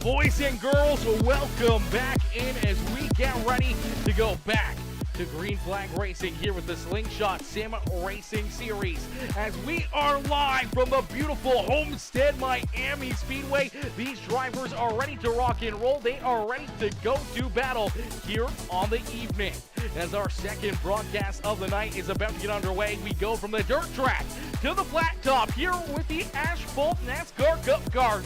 Boys and girls, welcome back in as we get ready to go back to Green Flag Racing here with the Slingshot Sim Racing Series. As we are live from the beautiful Homestead, Miami Speedway, these drivers are ready to rock and roll. They are ready to go to battle here on the evening. As our second broadcast of the night is about to get underway, we go from the dirt track to the flat top here with the asphalt NASCAR Cup cars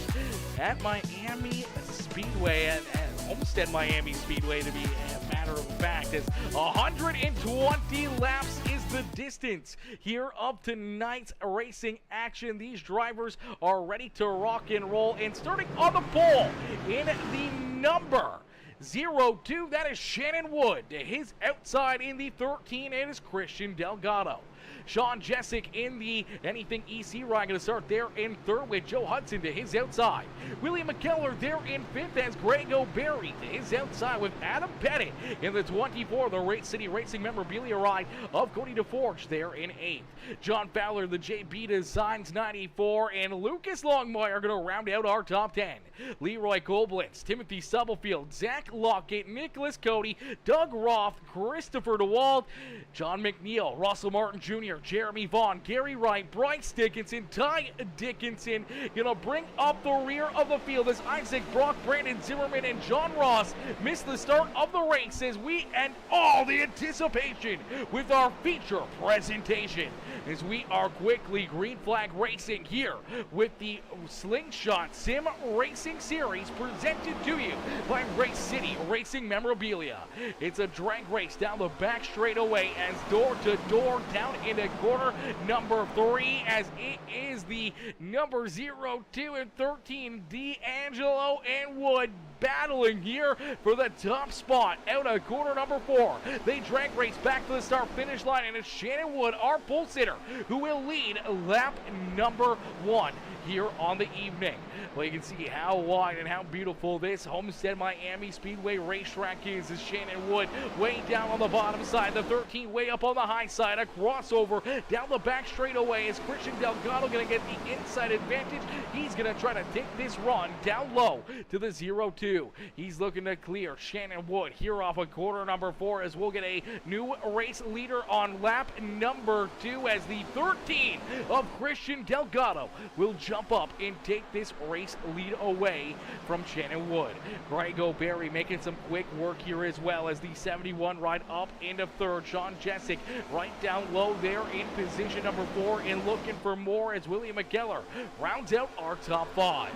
at Miami Speedway, at Homestead Miami Speedway to be a matter of fact, as 120 laps is the distance here of tonight's racing action. These drivers are ready to rock and roll, and starting on the pole in the number 02, that is Shannon Wood. To his outside in the 13, it is Christian Delgado. Sean Jessic in the Anything EC ride, going to start there in third with Joe Hudson to his outside. William McKellar there in fifth as Greg O'Berry to his outside with Adam Pettit in the 24, the Race City Racing memorabilia ride of Cody DeForge there in eighth. John Fowler, the JB Designs 94, and Lucas Longmire are going to round out our top 10. Leroy Koblenz, Timothy Stubblefield, Zach Lockett, Nicholas Cody, Doug Roth, Christopher DeWald, John McNeil, Russell Martin Jr., Jeremy Vaughn, Gary Wright, Bryce Dickinson, Ty Dickinson, gonna bring up the rear of the field as Isaac Brock, Brandon Zimmerman, and John Ross miss the start of the race as we end all the anticipation with our feature presentation. As we are quickly Green Flag Racing here with the Slingshot Sim Racing Series presented to you by Race City Racing Memorabilia. It's a drag race down the back straightaway as door to door down into corner number 3 as it is the number 02 and 13, D'Angelo and Wood battling here for the top spot out of corner number 4. They drag race back to the start finish line, and it's Shannon Wood, our pole sitter, who will lead lap number 1 here on the evening. Well, you can see how wide and how beautiful this Homestead Miami Speedway racetrack is. As Shannon Wood way down on the bottom side, the 13 way up on the high side, a crossover down the back straightaway. Is Christian Delgado going to get the inside advantage? He's going to try to take this run down low to the 02. He's looking to clear Shannon Wood here off of corner number 4 as we'll get a new race leader on lap number 2 as the 13 of Christian Delgado will jump up and take this race lead away from Shannon Wood. Greg O'Berry making some quick work here as well as the 71 ride up into third. Sean Jessic right down low there in position number 4 and looking for more as William McKellar rounds out our top 5.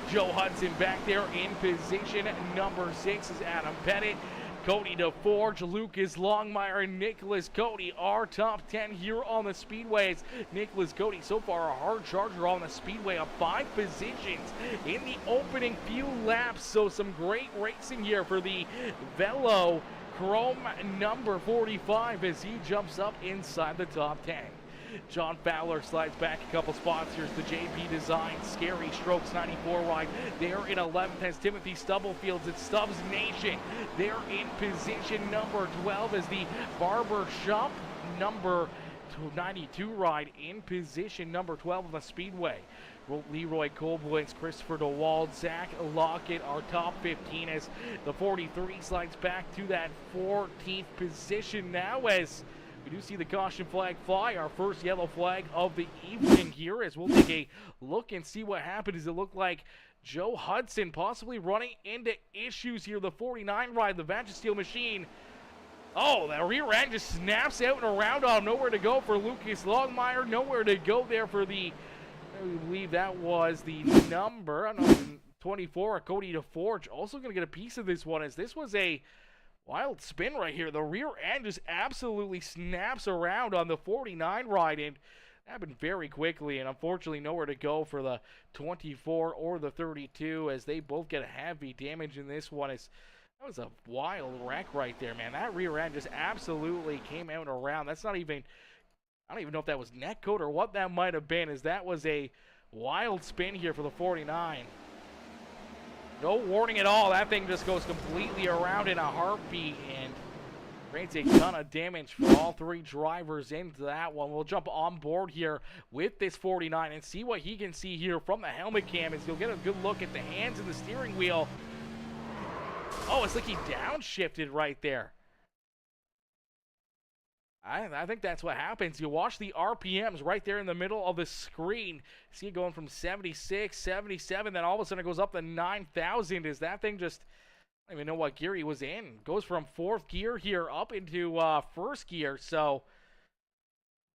Joe Hudson back there in position number 6 is Adam Pettit. Cody DeForge, Lucas Longmire, and Nicholas Cody are top 10 here on the Speedways. Nicholas Cody so far a hard charger on the Speedway of 5 positions in the opening few laps. So some great racing here for the Velo Chrome number 45 as he jumps up inside the top 10. John Fowler slides back a couple spots. Here's the JP Design Scary Strokes 94 ride. There in 11th has Timothy Stubblefields at Stubbs Nation. There in position number 12 is the Barber Shop number 92 ride in position number 12 of the Speedway. Leroy Koblenz, Christopher DeWald, Zach Lockett are top 15 as the 43 slides back to that 14th position now as we do see the caution flag fly, our first yellow flag of the evening here, as we'll take a look and see what happened. Does it look like Joe Hudson possibly running into issues here? The 49 ride, the Vantage Steel Machine. Oh, that rear end just snaps out and around on him. Nowhere to go for Lucas Longmire. Nowhere to go there for the, I believe that was the number, I don't know, 24, Cody DeForge. Also going to get a piece of this one as this was a wild spin right here. The rear end just absolutely snaps around on the 49 ride and happened very quickly, and unfortunately nowhere to go for the 24 or the 32 as they both get heavy damage in this one. That was a wild wreck right there, man. That rear end just absolutely came out and around. That's not even, I don't even know if that was neck coat or what that might have been, as that was a wild spin here for the 49. No warning at all. That thing just goes completely around in a heartbeat, and Creates a ton of damage for all three drivers into that one. We'll jump on board here with this 49 and see what he can see here from the helmet cam as you'll get a good look at the hands and the steering wheel. Oh, it's like he downshifted right there. I think that's what happens. You watch the RPMs right there in the middle of the screen. See it going from 76, 77, then all of a sudden it goes up to 9,000. Is that thing just... I don't even know what gear he was in. Goes from fourth gear here up into first gear. So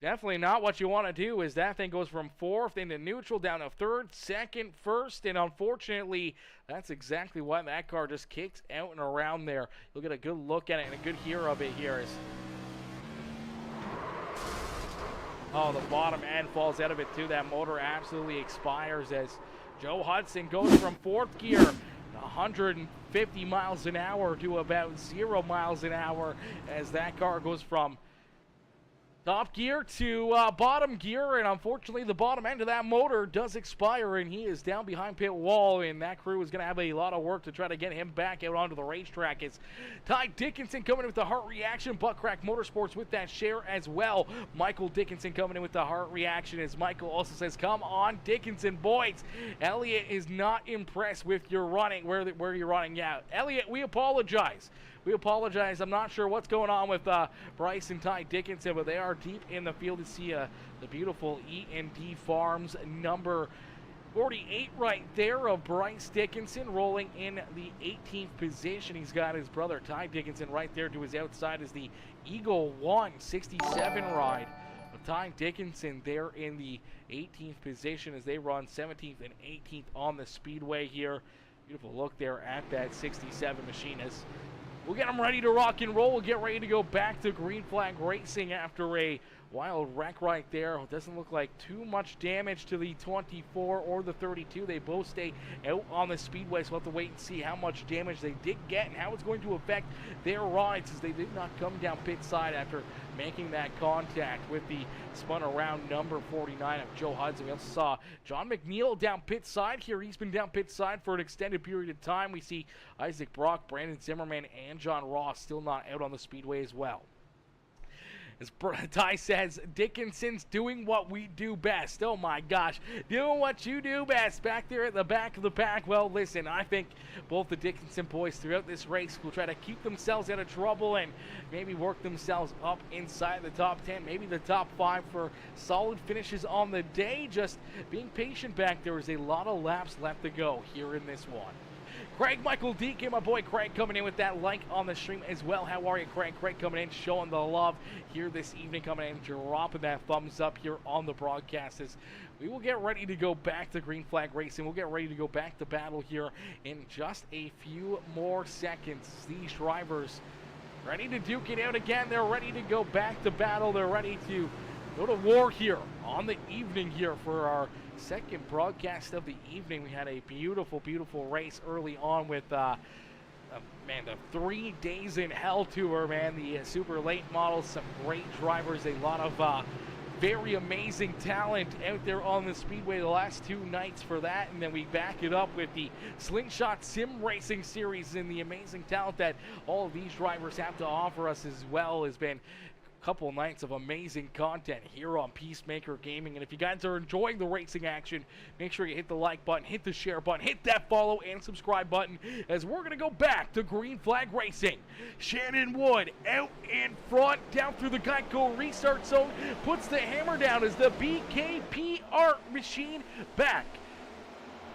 definitely not what you want to do, is that thing goes from fourth into neutral down to third, second, first. And unfortunately, that's exactly what that car just kicks out and around there. You'll get a good look at it and a good hear of it here. Oh, the bottom end falls out of it too. That motor absolutely expires as Joe Hudson goes from fourth gear 150 miles an hour to about 0 miles an hour as that car goes from top gear to bottom gear, and unfortunately the bottom end of that motor does expire and he is down behind pit wall, and that crew is going to have a lot of work to try to get him back out onto the racetrack. It's Ty Dickinson coming in with the Heart Reaction, Butt Crack Motorsports with that share as well. Michael Dickinson coming in with the Heart Reaction as Michael also says, come on Dickinson boys. Elliott is not impressed with your running, where you're running. Yeah, Elliott, we apologize. We apologize. I'm not sure what's going on with Bryce and Ty Dickinson, but they are deep in the field. To see the beautiful E&D Farms number 48 right there of Bryce Dickinson rolling in the 18th position. He's got his brother Ty Dickinson right there to his outside as the Eagle 167 ride. Ty Dickinson there in the 18th position as they run 17th and 18th on the Speedway here. Beautiful look there at that 67 machine as we'll get them ready to rock and roll. We'll get ready to go back to Green Flag Racing after a wild wreck right there. It doesn't look like too much damage to the 24 or the 32. They both stay out on the Speedway, so we'll have to wait and see how much damage they did get and how it's going to affect their rides, as they did not come down pit side after making that contact with the spun around number 49 of Joe Hudson. We also saw John McNeil down pit side here. He's been down pit side for an extended period of time. We see Isaac Brock, Brandon Zimmerman, and John Ross still not out on the Speedway as well. As Ty says, Dickinson's doing what we do best. Oh my gosh, doing what you do best back there at the back of the pack. Well, listen, I think both the Dickinson boys throughout this race will try to keep themselves out of trouble and maybe work themselves up inside the top 10, maybe the top 5 for solid finishes on the day. Just being patient back there. Is a lot of laps left to go here in this one. Craig Michael Deacon, my boy Craig, coming in with that like on the stream as well. How are you, Craig? Craig coming in, showing the love here this evening, coming in, dropping that thumbs up here on the broadcast as we will get ready to go back to Green Flag Racing. We'll get ready to go back to battle here in just a few more seconds. These drivers ready to duke it out again. They're ready to go back to battle. They're ready to go to war here on the evening here for our second broadcast of the evening. We had a beautiful, beautiful race early on with, the 3 Days in Hell tour, man. The super late models, some great drivers, a lot of very amazing talent out there on the Speedway the last 2 nights for that. And then we back it up with the Slingshot Sim Racing Series, and the amazing talent that all of these drivers have to offer us as well has been couple nights of amazing content here on PeaceMaker Gaming. And if you guys are enjoying the racing action, make sure you hit the like button, hit the share button, hit that follow and subscribe button, as we're going to go back to Green Flag Racing. Shannon Wood out in front, down through the Geico restart zone, puts the hammer down as the BKPR machine back.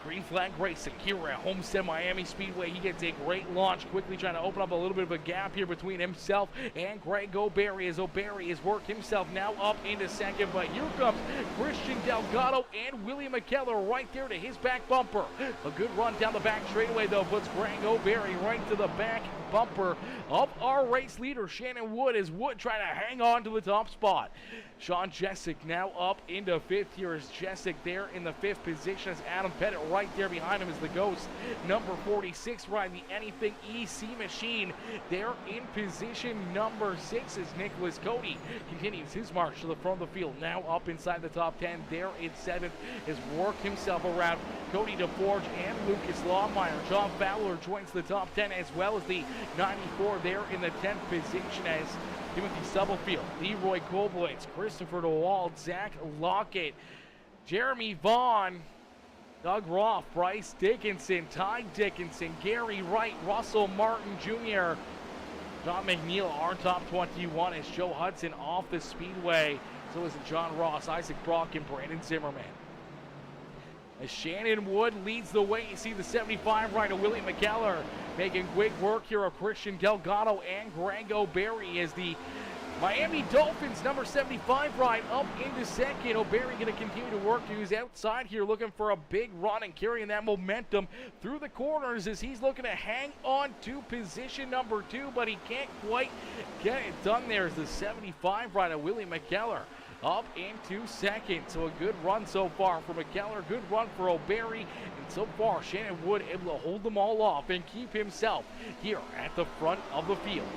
Green Flag Racing here at Homestead Miami Speedway. He gets a great launch, quickly trying to open up a little bit of a gap here between himself and Greg O'Berry, as O'Berry has worked himself now up into second. But here comes Christian Delgado and William McKellar right there to his back bumper. A good run down the back straightaway, though, puts Greg O'Berry right to the back bumper of our race leader, Shannon Wood, as Wood trying to hang on to the top spot. Sean Jessic now up into 5th here, as Jessic there in the 5th position as Adam Pettit right there behind him is the Ghost. Number 46 riding the Anything EC machine. They're in position number 6 as Nicholas Cody continues his march to the front of the field. Now up inside the top 10. There in 7th has worked himself around Cody DeForge and Lucas Longmire. John Fowler joins the top 10 as well as the 94 there in the 10th position as Timothy Stubblefield, Leroy Koblitz, Christopher DeWald, Zach Lockett, Jeremy Vaughn, Doug Roth, Bryce Dickinson, Ty Dickinson, Gary Wright, Russell Martin Jr., John McNeil, our top 21 is Joe Hudson off the Speedway. So is John Ross, Isaac Brock, and Brandon Zimmerman. As Shannon Wood leads the way, you see the 75 rider William McKellar making quick work here of Christian Delgado and Greg O'Berry as the Miami Dolphins number 75 ride up into second. O'Berry going to continue to work. He's outside here looking for a big run and carrying that momentum through the corners as he's looking to hang on to position number 2, but he can't quite get it done there as the 75 rider William McKellar up into second. So a good run so far for McKellar, good run for O'Berry, and so far Shannon Wood able to hold them all off and keep himself here at the front of the field.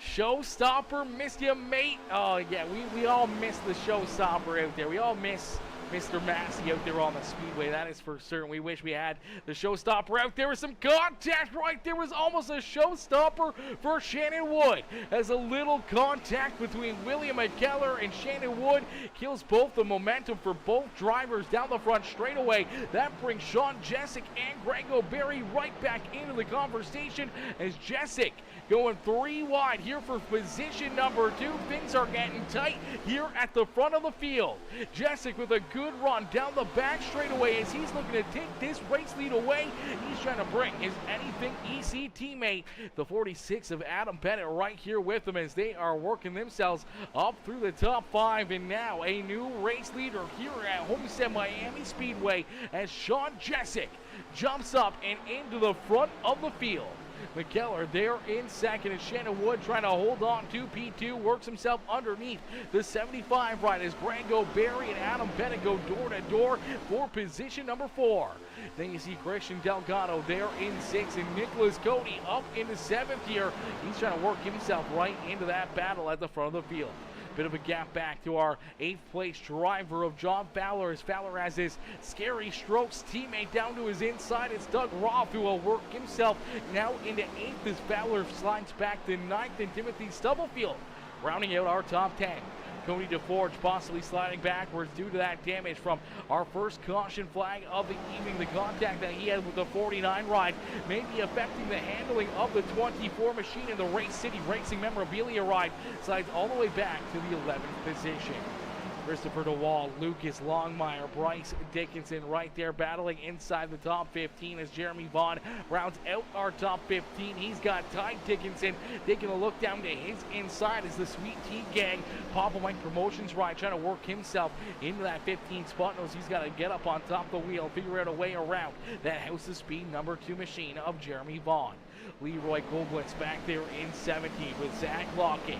Showstopper, missed you, mate. Oh yeah, we all miss the showstopper out there. We all miss Mr. Massey out there on the Speedway, that is for certain. We wish we had the showstopper out there with some contact right there. Was almost a showstopper for Shannon Wood as a little contact between William McKellar and Shannon Wood kills both the momentum for both drivers down the front straightaway. That brings Sean Jessic and Greg O'Berry right back into the conversation as Jessic going 3 wide here for position number 2. Things are getting tight here at the front of the field. Jessic with a good run down the back straightaway as he's looking to take this race lead away. He's trying to bring his Anything EC teammate, the 46 of Adam Bennett, right here with him as they are working themselves up through the top 5. And now a new race leader here at Homestead Miami Speedway as Sean Jessic jumps up and into the front of the field. McKellar there in second as Shannon Wood trying to hold on to P2, works himself underneath the 75 right as Greg O'Berry and Adam Bennett go door to door for position number 4. Then you see Christian Delgado there in 6th and Nicholas Cody up into 7th here. He's trying to work himself right into that battle at the front of the field. Bit of a gap back to our 8th place driver of John Fowler as Fowler has his Scary Strokes teammate down to his inside. It's Doug Roth who will work himself now into 8th as Fowler slides back to 9th and Timothy Stubblefield rounding out our top 10. Cody DeForge possibly sliding backwards due to that damage from our first caution flag of the evening. The contact that he had with the 49 ride may be affecting the handling of the 24 machine in the Race City Racing memorabilia ride. Slides all the way back to the 11th position. Christopher DeWald, Lucas Longmire, Bryce Dickinson right there battling inside the top 15 as Jeremy Vaughn rounds out our top 15. He's got Ty Dickinson taking a look down to his inside as the Sweet Tea Gang, Papa Mike Promotions ride trying to work himself into that 15 spot. Knows he's got to get up on top of the wheel, figure out a way around that House of Speed number 2 machine of Jeremy Vaughn. Leroy Koblitz back there in 17 with Zach Lockett,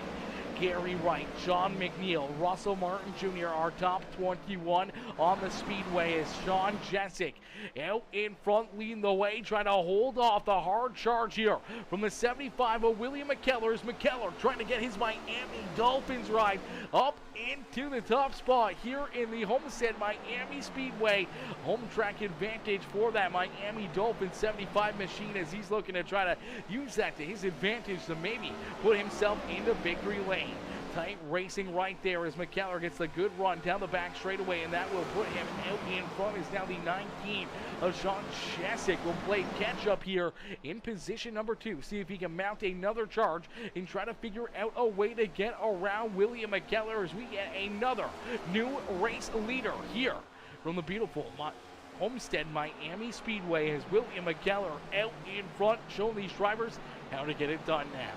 Gary Wright, John McNeil, Russell Martin Jr., our top 21 on the Speedway as Sean Jessic out in front leading the way, trying to hold off the hard charge here from the 75 of William McKellar. As McKellar trying to get his Miami Dolphins ride up into the top spot here in the Homestead Miami Speedway. Home track advantage for that Miami Dolphins 75 machine as he's looking to try to use that to his advantage to maybe put himself into victory lane. Tight racing right there as McKellar gets the good run down the back straightaway, and that will put him out in front. Is now the 19 of Sean Jessic will play catch up here in position number 2. See if he can mount another charge and try to figure out a way to get around William McKellar as we get another new race leader here from the beautiful Homestead Miami Speedway as William McKellar out in front, showing these drivers how to get it done now.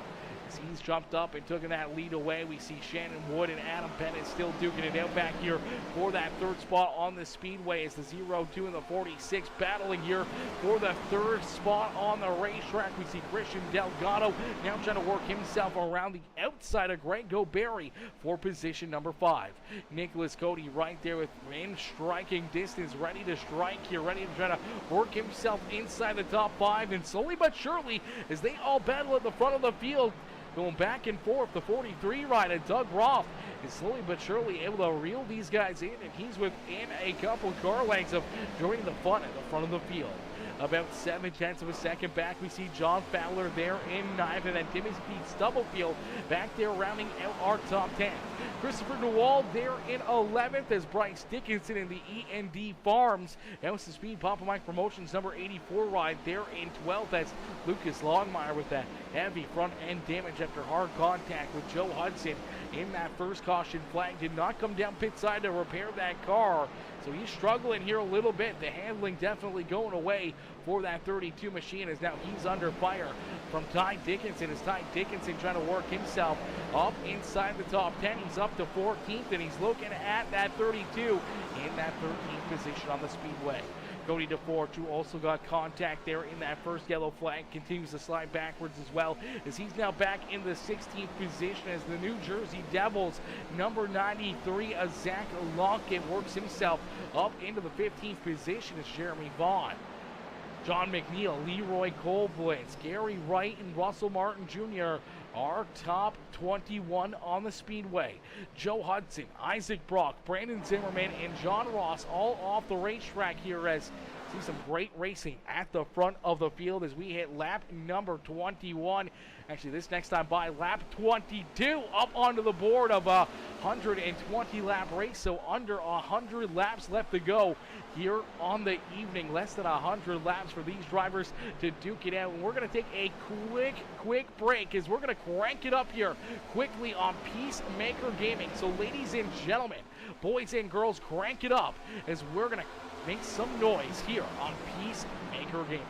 as he's jumped up and taken that lead away. We see Shannon Wood and Adam Bennett still duking it out back here for that third spot on the Speedway, as the 0-2 and the 46 battling here for the third spot on the racetrack. We see Christian Delgado now trying to work himself around the outside of Greg Goberry for position number 5. Nicholas Cody right there in striking distance, ready to strike here, ready to try to work himself inside the top 5, and slowly but surely as they all battle at the front of the field, going back and forth, the 43 rider Doug Roth is slowly but surely able to reel these guys in, and he's within a couple car lengths of joining the fun at the front of the field. About 7/10 of a second back, we see John Fowler there in 9th, and then Timothy Stubblefield back there rounding out our top 10. Christopher Newald there in 11th, as Bryce Dickinson in the E&D Farms. House of Speed Papa Mike Promotions number 84 ride there in 12th, as Lucas Longmire with that heavy front end damage after hard contact with Joe Hudson in that first caution flag. Did not come down pit side to repair that car, so he's struggling here a little bit. The handling definitely going away for that 32 machine, as now he's under fire from Ty Dickinson, as Ty Dickinson trying to work himself up inside the top 10. He's up to 14th, and he's looking at that 32 in that 13th position on the Speedway. Cody DeForge, who also got contact there in that first yellow flag, continues to slide backwards as well, as he's now back in the 16th position, as the New Jersey Devils number 93, Zach Lockett, works himself up into the 15th position as Jeremy Vaughn, John McNeil, Leroy Colblitz, Gary Wright, and Russell Martin Jr. are top 21 on the Speedway. Joe Hudson, Isaac Brock, Brandon Zimmerman, and John Ross all off the racetrack here, as see some great racing at the front of the field as we hit lap number 21. Actually, this next time by lap 22, up onto the board of a 120 lap race, so under 100 laps left to go here on the evening. Less than 100 laps for these drivers to duke it out. And we're going to take a quick break, as we're going to crank it up here quickly on PeaceMaker Gaming. So ladies and gentlemen, boys and girls, crank it up as we're going to make some noise here on PeaceMaker Gaming.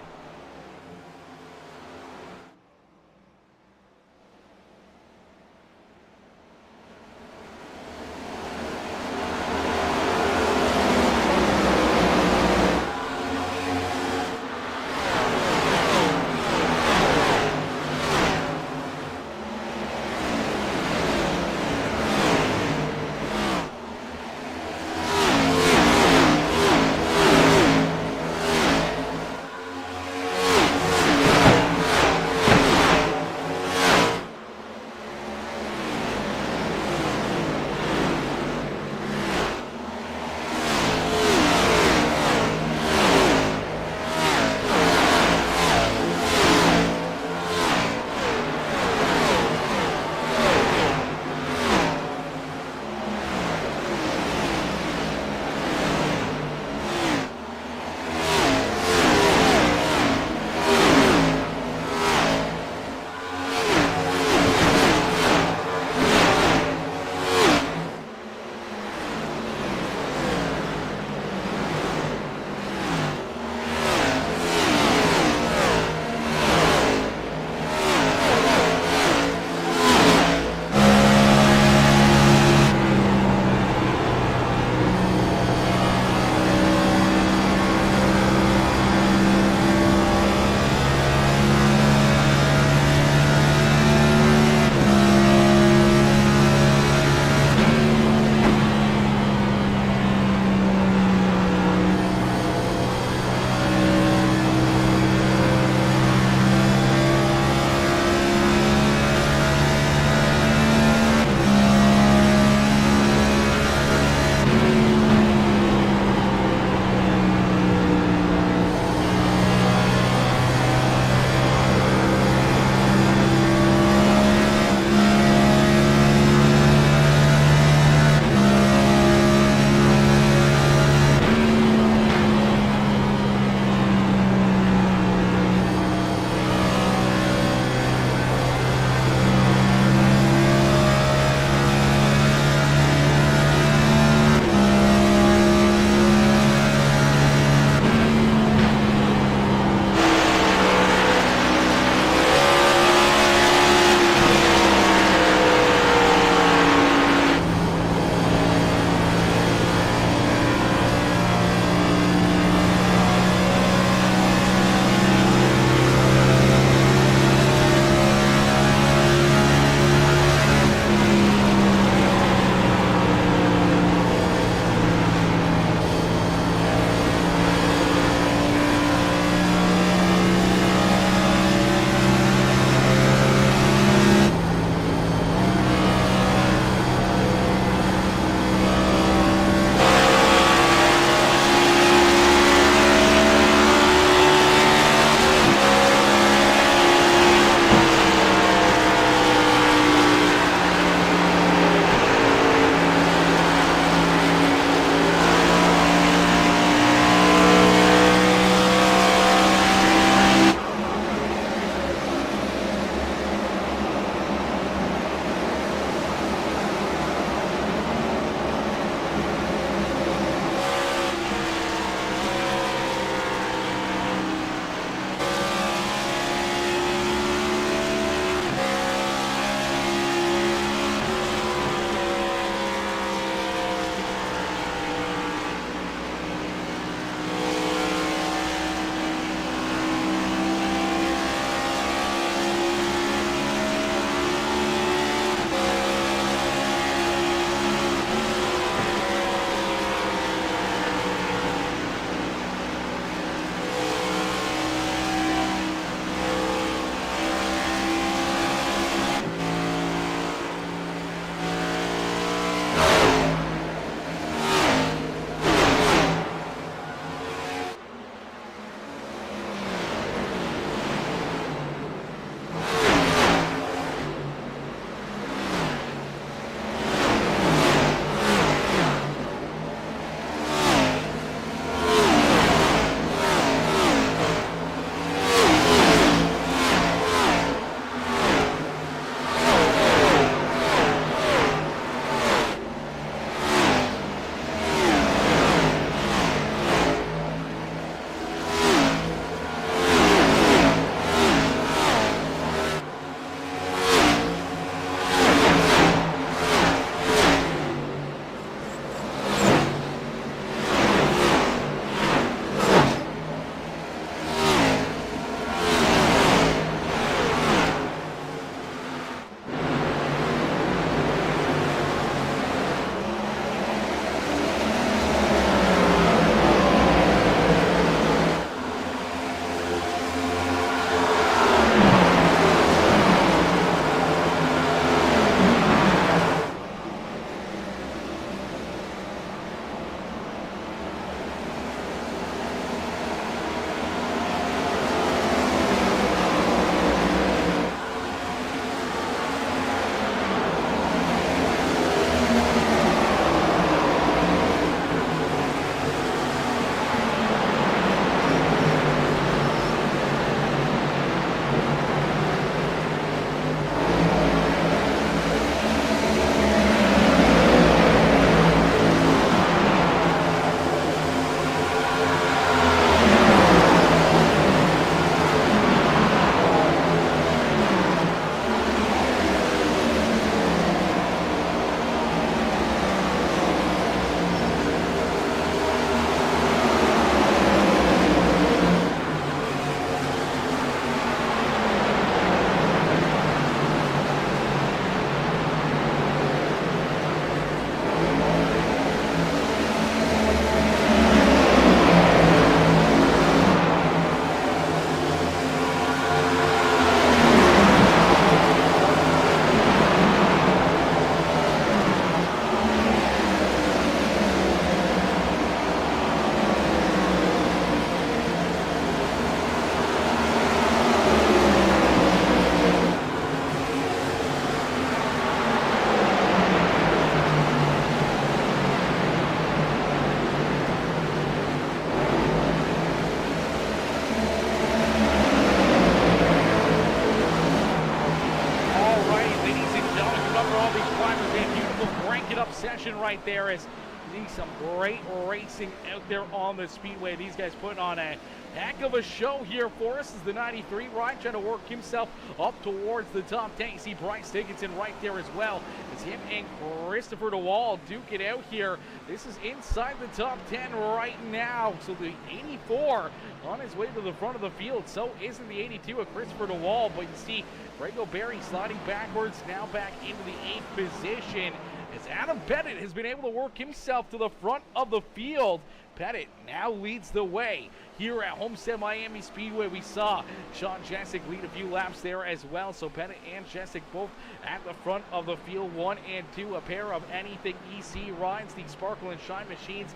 position right there as you see some great racing out there on the Speedway. These guys putting on a heck of a show here for us as the 93 Ryan trying to work himself up towards the top 10. You see Bryce Dickinson right there as well as him and Christopher DeWall duke it out here. This is inside the top 10 right now. So the 84 on his way to the front of the field. So isn't the 82 of Christopher DeWall, but you see Grego Berry sliding backwards, now back into the 8th position as Adam Pettit has been able to work himself to the front of the field. Pettit now leads the way here at Homestead Miami Speedway. We saw Sean Jessic lead a few laps there as well. So Pettit and Jessic both at the front of the field, 1 and 2. A pair of Anything EC rides, the Sparkle and Shine machines,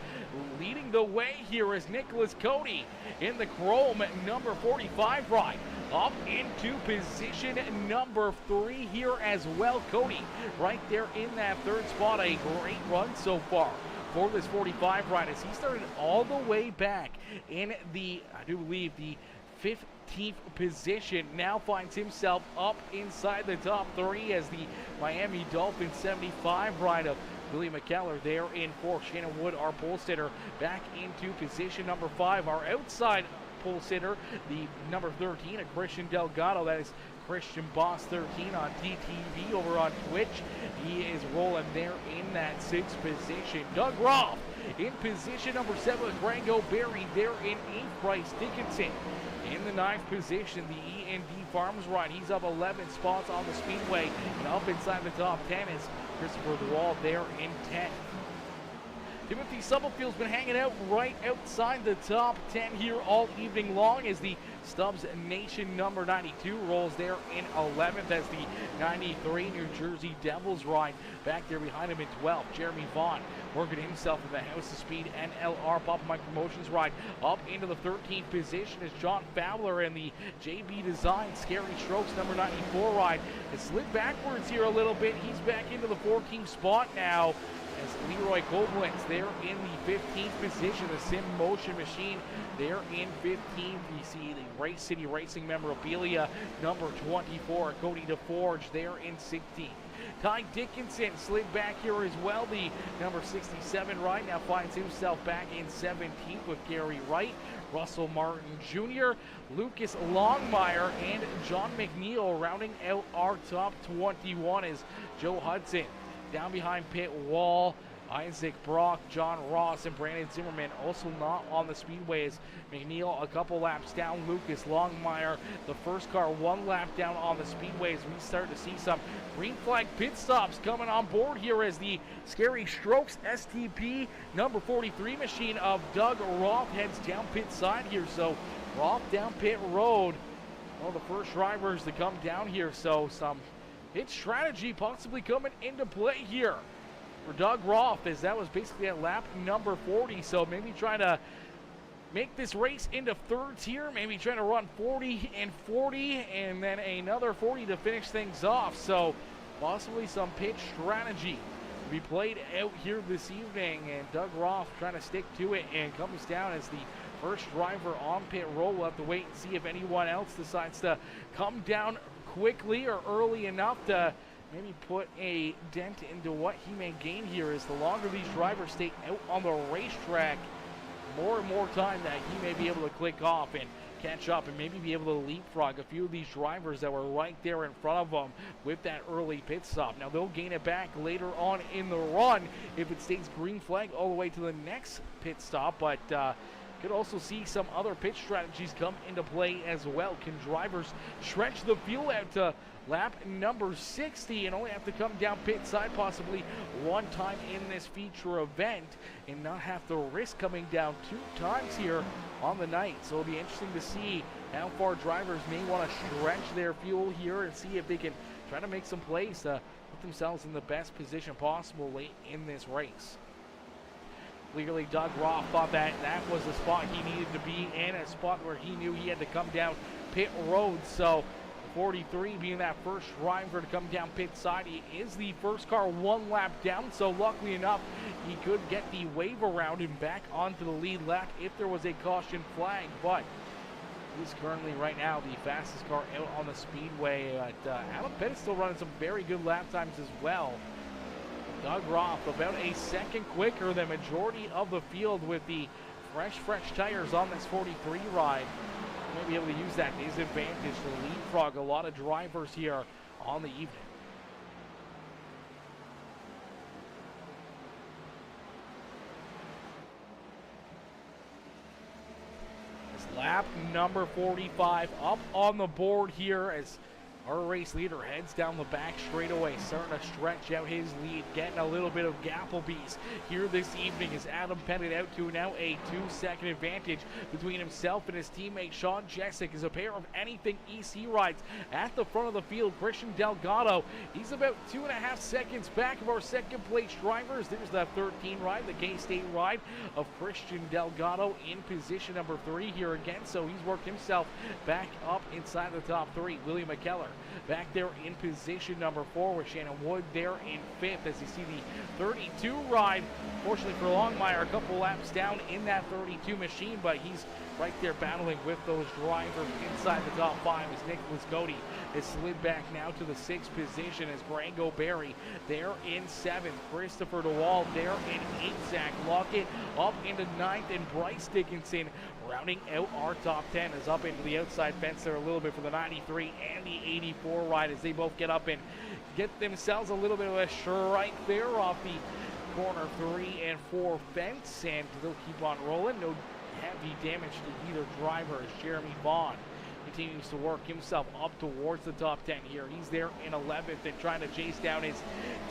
leading the way here as Nicholas Cody in the Chrome number 45 ride up into position number 3 here as well. Cody right there in that 3rd spot. A great run so far for this 45 ride as he started all the way back in the, I do believe, the 15th position. Now finds himself up inside the top 3 as the Miami Dolphins 75 ride of Billy McKellar there in 4th. Shannon Wood, our pole sitter, back into position number 5. Our outside pole sitter, the number 13 of Christian Delgado. That is Christian Boss 13 on TTV over on Twitch. He is rolling there in that 6th position. Doug Roth in position number 7 with Grego Berry there in 8th. Bryce Dickinson in the 9th position. The E&D Farms ride. He's up 11 spots on the Speedway and up inside the top 10 is Christopher DeWall there in 10th. Timothy Subtlefield's been hanging out right outside the top 10 here all evening long as the Stubbs Nation number 92 rolls there in 11th as the 93 New Jersey Devils ride back there behind him in 12th. Jeremy Vaughn working himself in the House of Speed NLR Pop Mike Promotions ride up into the 13th position as John Fowler and the JB Design Scary Strokes number 94 ride has slid backwards here a little bit. He's back into the 14th spot now as Leroy Koblenz there in the 15th position. The Sim Motion Machine there in 15th. You see the Race City Racing memorabilia number 24. Cody DeForge there in 16th. Ty Dickinson slid back here as well. The number 67 right now finds himself back in 17th with Gary Wright, Russell Martin Jr., Lucas Longmire, and John McNeil rounding out our top 21 is Joe Hudson. Down behind pit wall, Isaac Brock, John Ross, and Brandon Zimmerman also not on the Speedway as McNeil a couple laps down. Lucas Longmire, the first car, 1 lap down on the Speedway as we start to see some green flag pit stops coming on board here as the Scary Strokes STP number 43 machine of Doug Roth heads down pit side here. So Roth down pit road, one of the first drivers to come down here. So some pit strategy possibly coming into play here for Doug Roth as that was basically at lap number 40. So maybe trying to make this race into thirds here, maybe trying to run 40 and 40 and then another 40 to finish things off. So possibly some pit strategy to be played out here this evening, and Doug Roth trying to stick to it and comes down as the first driver on pit road. We'll have to wait and see if anyone else decides to come down quickly or early enough to maybe put a dent into what he may gain here. As the longer these drivers stay out on the racetrack, more and more time that he may be able to click off and catch up and maybe be able to leapfrog a few of these drivers that were right there in front of them with that early pit stop. Now they'll gain it back later on in the run if it stays green flag all the way to the next pit stop, but could also see some other pit strategies come into play as well. Can drivers stretch the fuel out to lap number 60 and only have to come down pit side possibly one time in this feature event and not have to risk coming down 2 times here on the night? So it'll be interesting to see how far drivers may want to stretch their fuel here and see if they can try to make some plays to put themselves in the best position possible late in this race. Clearly, Doug Roth thought that that was the spot he needed to be in, a spot where he knew he had to come down pit road. So 43 being that first driver to come down pit side. He is the first car 1 lap down, so luckily enough, he could get the wave around him back onto the lead lap if there was a caution flag. But he's currently right now the fastest car out on the Speedway. Adam Pettit still running some very good lap times as well. Doug Roth about a second quicker than majority of the field with the fresh tires on this 43 ride. May be able to use that to his advantage to leapfrog a lot of drivers here on the evening. Lap number 45 up on the board here as our race leader heads down the back straightaway, starting to stretch out his lead, getting a little bit of Gapplebees here this evening as Adam Pettit out to now a 2-second advantage between himself and his teammate Sean Jessic as a pair of anything EC rides at the front of the field. Christian Delgado, he's about 2.5 seconds back of our second place drivers. There's that 13 ride, the K-State ride of Christian Delgado in position number 3 here again, so he's worked himself back up inside the top 3. William McKellar back there in position number 4 with Shannon Wood there in 5th as you see the 32 ride. Fortunately for Longmire, a couple laps down in that 32 machine, but he's right there battling with those drivers inside the top 5 as Nicholas Cody is slid back now to the 6th position as Grango Berry there in 7th. Christopher DeWall there in 8th. Zach Lockett up into 9th, and Bryce Dickinson rounding out our top 10 is up into the outside fence there a little bit for the 93 and the 84 ride as they both get up and get themselves a little bit of a strike there off the corner 3 and 4 fence, and they'll keep on rolling. No heavy damage to either driver as Jeremy Vaughn continues to work himself up towards the top 10 here. He's there in 11th and trying to chase down his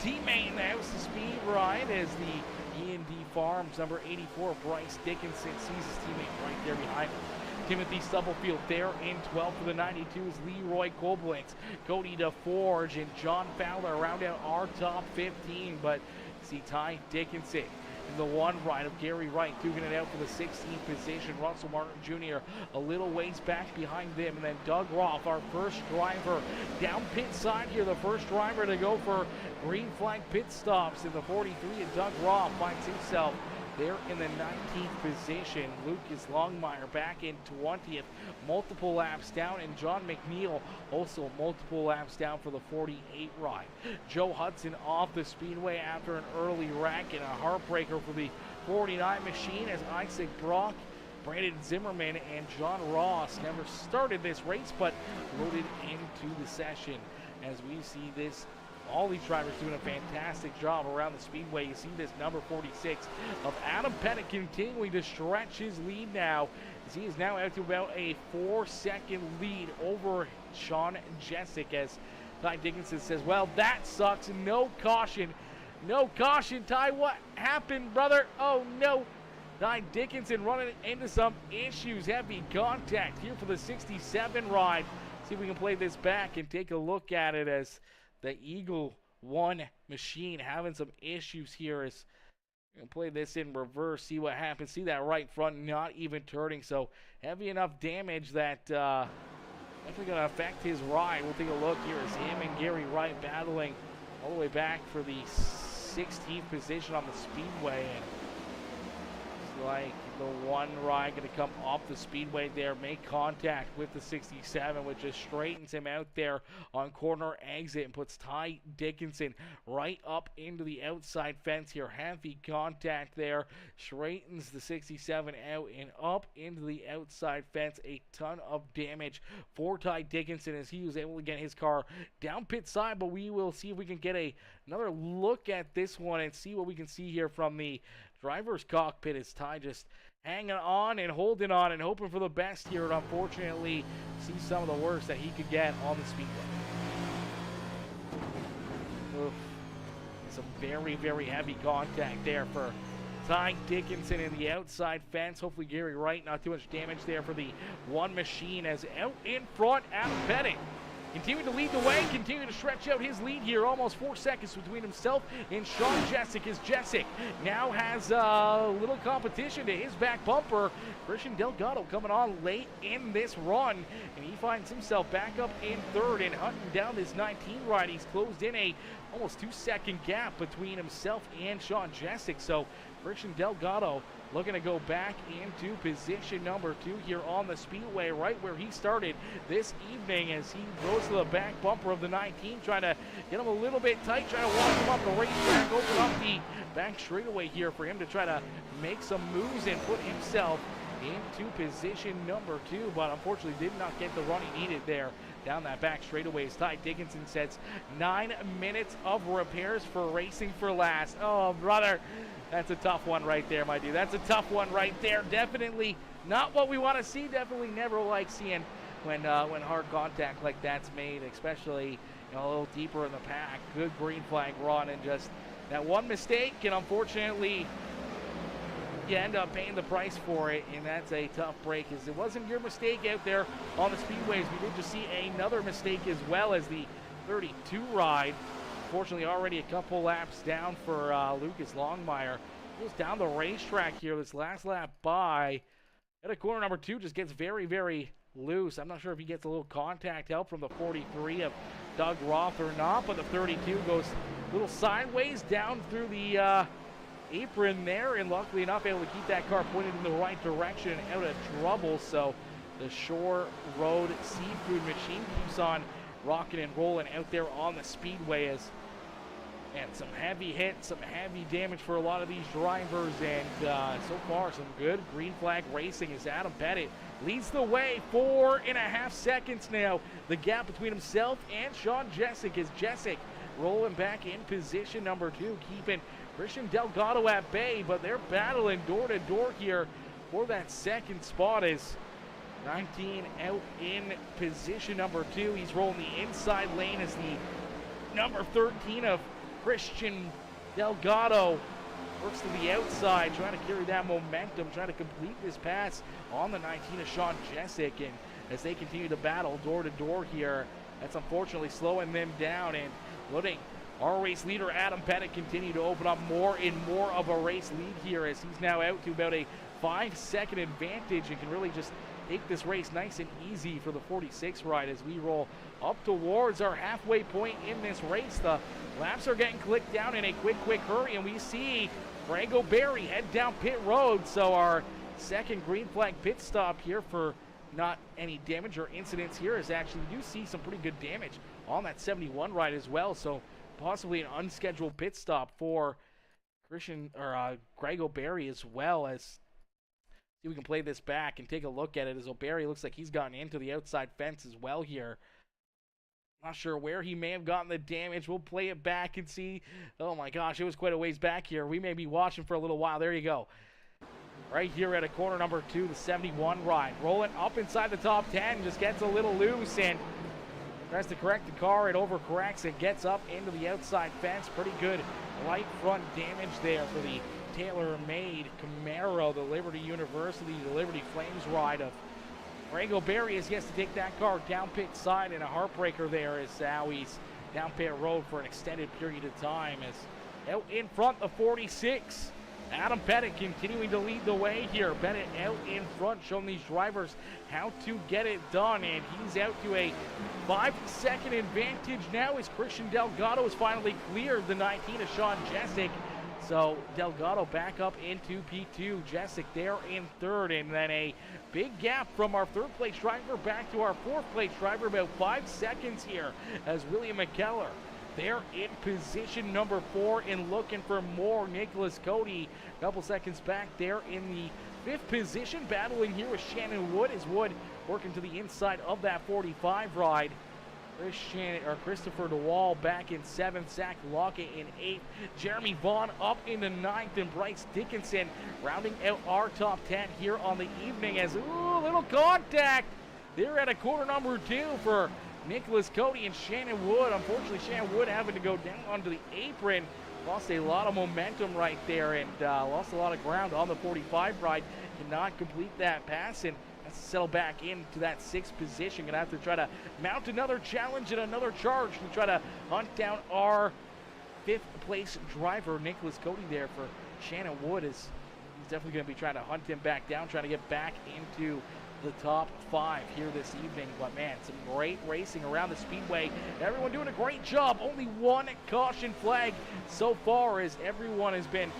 teammate in the House of Speed ride as the E&D Farms number 84 Bryce Dickinson sees his teammate right there behind him. Timothy Stubblefield there in 12th for the 92 is Leroy Koblenz. Cody DeForge and John Fowler round out our top 15, but see Ty Dickinson in the 1 ride of Gary Wright duking it out for the 16th position. Russell Martin Jr. a little ways back behind them, and then Doug Roth, our first driver down pit side here, the first driver to go for green flag pit stops in the 43, and Doug Roth finds himself there in the 19th position. Lucas Longmire back in 20th, multiple laps down, and John McNeil also multiple laps down for the 48 ride. Joe Hudson off the speedway after an early wreck and a heartbreaker for the 49 machine as Isaac Brock, Brandon Zimmerman, and John Ross never started this race but loaded into the session as we see this. All these drivers doing a fantastic job around the speedway. You see this number 46 of Adam Pettit continuing to stretch his lead now, as he is now out to about a 4-second lead over Sean Jessic as Ty Dickinson says, well, that sucks. No caution. No caution, Ty. What happened, brother? Oh, no. Ty Dickinson running into some issues. Heavy contact here for the 67 ride. See if we can play this back and take a look at it as the Eagle 1 machine having some issues here. As we're going to play this in reverse, see what happens. See that right front not even turning, so heavy enough damage that definitely going to affect his ride. We'll take a look here as him and Gary Wright battling all the way back for the 16th position on the speedway. And it's like the 1 ride going to come off the speedway there, make contact with the 67, which just straightens him out there on corner exit and puts Ty Dickinson right up into the outside fence here. Heavy contact there, straightens the 67 out and up into the outside fence. A ton of damage for Ty Dickinson as he was able to get his car down pit side, but we will see if we can get another look at this one and see what we can see here from the driver's cockpit as Ty just hanging on and holding on and hoping for the best here, and unfortunately see some of the worst that he could get on the speedway. Oof. Some very heavy contact there for Ty Dickinson in the outside fence. Hopefully Gary Wright, not too much damage there for the 1 machine as out in front Adam Pettit continuing to lead the way, continuing to stretch out his lead here. Almost 4 seconds between himself and Sean Jessic as Jessic now has a little competition to his back bumper. Christian Delgado coming on late in this run, and he finds himself back up in 3rd and hunting down this 19 ride. He's closed in a almost 2-second gap between himself and Sean Jessic. So Christian Delgado looking to go back into position number 2 here on the Speedway, right where he started this evening, as he goes to the back bumper of the 19, trying to get him a little bit tight, trying to walk him up the racetrack, open up the back straightaway here for him to try to make some moves and put himself into position number 2, but unfortunately did not get the run he needed there down that back straightaway, as Ty Dickinson sets 9 minutes of repairs for racing for last. Oh, brother, that's a tough one right there, my dude. That's a tough one right there. Definitely not what we want to see. Definitely never like seeing when hard contact like that's made, especially a little deeper in the pack. Good green flag run, and just that one mistake, and unfortunately you end up paying the price for it, and that's a tough break, as it wasn't your mistake out there on the speedways. We did just see another mistake as well, as the 32 ride, unfortunately already a couple laps down for Lucas Longmire. Goes down the racetrack here, this last lap by at a corner number 2, just gets very, very loose. I'm not sure if he gets a little contact help from the 43 of Doug Roth or not, but the 32 goes a little sideways down through the apron there, and luckily enough able to keep that car pointed in the right direction and out of trouble. So the Shore Road Seafood Machine keeps on rocking and rolling out there on the speedway, and some heavy hits, some heavy damage for a lot of these drivers, and so far some good green flag racing as Adam Pettit leads the way. 4.5 seconds now, the gap between himself and Sean Jessic, as Jessic rolling back in position number 2, keeping Christian Delgado at bay, but they're battling door to door here for that second spot, as 19 out in position number 2. He's rolling the inside lane as the number 13 of Christian Delgado works to the outside, trying to carry that momentum, trying to complete this pass on the 19 of Sean Jessic, and as they continue to battle door to door here, that's unfortunately slowing them down and letting our race leader Adam Pettit continue to open up more and more of a race lead here, as he's now out to about a 5-second advantage and can really just take this race nice and easy for the 46 ride as we roll up towards our halfway point in this race. The laps are getting clicked down in a quick hurry, and we see Brago Berry head down pit road. So our second green flag pit stop here for not any damage or incidents here, is actually we do see some pretty good damage on that 71 ride as well. So possibly an unscheduled pit stop for Christian or Greg O'Berry, as well. As see if we can play this back and take a look at it, as O'Berry looks like he's gotten into the outside fence as well here. Not sure where he may have gotten the damage. We'll play it back and see. Oh my gosh, it was quite a ways back here. We may be watching for a little while. There you go. Right here at a corner number 2, the 71 ride, rolling up inside the top 10, just gets a little loose and tries to correct the car. It overcorrects and gets up into the outside fence. Pretty good light front damage there for the tailor-made Camaro, the Liberty University, the Liberty Flames ride of Brago Berry, as he has to take that car down pit side, and a heartbreaker there as now he's down pit road for an extended period of time. As out in front, the 46. Adam Pettit continuing to lead the way here. Pettit out in front, showing these drivers how to get it done, and he's out to a 5-second advantage now as Christian Delgado has finally cleared the 19 of Sean Jessic. So Delgado back up into P2, Jessic there in third, and then a big gap from our third place driver back to our fourth place driver, about 5 seconds here as William McKellar they're in position number 4 and looking for more. Nicholas Cody, a couple seconds back there in the 5th position, battling here with Shannon Wood, as Wood working to the inside of that 45 ride. Christopher DeWall back in 7th, Zach Lockett in 8th, Jeremy Vaughn up in the 9th, and Bryce Dickinson rounding out our top 10 here on the evening as a little contact. They're at a corner number 2 for Nicholas Cody and Shannon Wood. Unfortunately, Shannon Wood having to go down onto the apron. Lost a lot of momentum right there and lost a lot of ground on the 45 ride. Cannot complete that pass and has to settle back into that 6th position. Gonna have to try to mount another challenge and another charge to try to hunt down our 5th place driver, Nicholas Cody, there for Shannon Wood. He's definitely going to be trying to hunt him back down, trying to get back into the top 5 here this evening. But man, some great racing around the Speedway. Everyone doing a great job. Only one caution flag so far, as everyone has been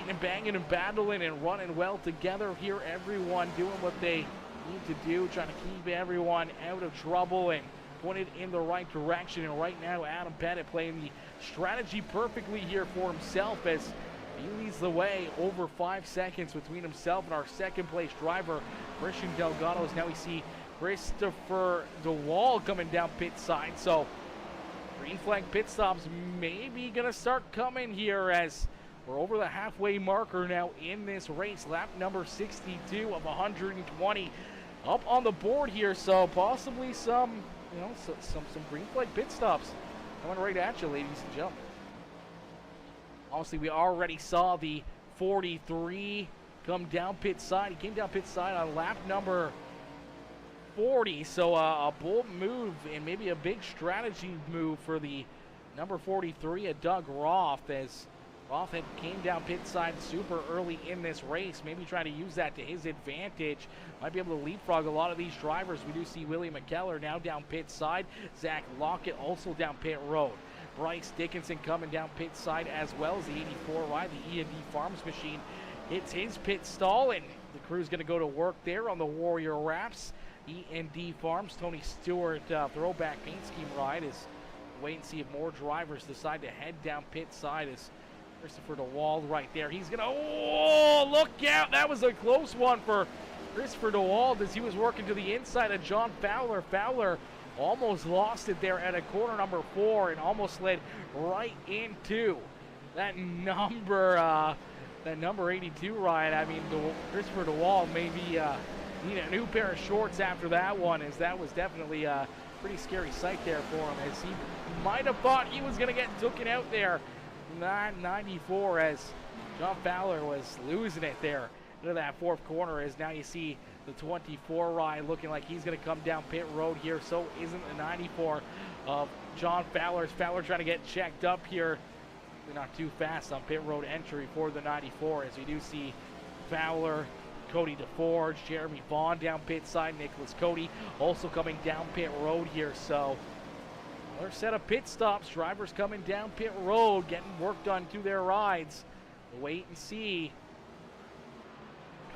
fighting and banging and battling and running well together here. Everyone doing what they need to do, trying to keep everyone out of trouble and pointed in the right direction. And right now, Adam Pettit playing the strategy perfectly here for himself as he leads the way over 5 seconds between himself and our second place driver, Christian Delgado. As now we see Christopher DeWall coming down pit side. So green flag pit stops maybe gonna start coming here as we're over the halfway marker now in this race. Lap number 62 of 120 up on the board here. So possibly some, you know, some green flag pit stops coming right at you, ladies and gentlemen. Obviously, we already saw the 43 come down pit side. He came down pit side on lap number 40. So a bold move and maybe a big strategy move for the number 43 at Doug Roth, as Roth had came down pit side super early in this race, maybe trying to use that to his advantage. Might be able to leapfrog a lot of these drivers. We do see Willie McKellar now down pit side. Zach Lockett also down pit road. Bryce Dickinson coming down pit side as well as the 84 ride. The E&D Farms machine hits his pit stall, and the crew's going to go to work there on the Warrior Wraps. E&D Farms, Tony Stewart throwback paint scheme ride is wait and see if more drivers decide to head down pit side. As Christopher DeWall right there. He's going to, oh, look out. That was a close one for Christopher DeWall as he was working to the inside of John Fowler. Fowler almost lost it there at a corner number 4 and almost slid right into that number 82 ride. I mean, Christopher DeWall maybe need a new pair of shorts after that one, as that was definitely a pretty scary sight there for him, as he might have thought he was going to get taken out there. 94 as John Fowler was losing it there into that fourth corner, as now you see the 24 ride looking like he's going to come down pit road here. So isn't the 94 of John Fowler. Fowler trying to get checked up here. Not too fast on pit road entry for the 94, as we do see Fowler, Cody DeForge, Jeremy Vaughn down pit side, Nicholas Cody also coming down pit road here. So another set of pit stops, drivers coming down pit road, getting work done to their rides. We'll wait and see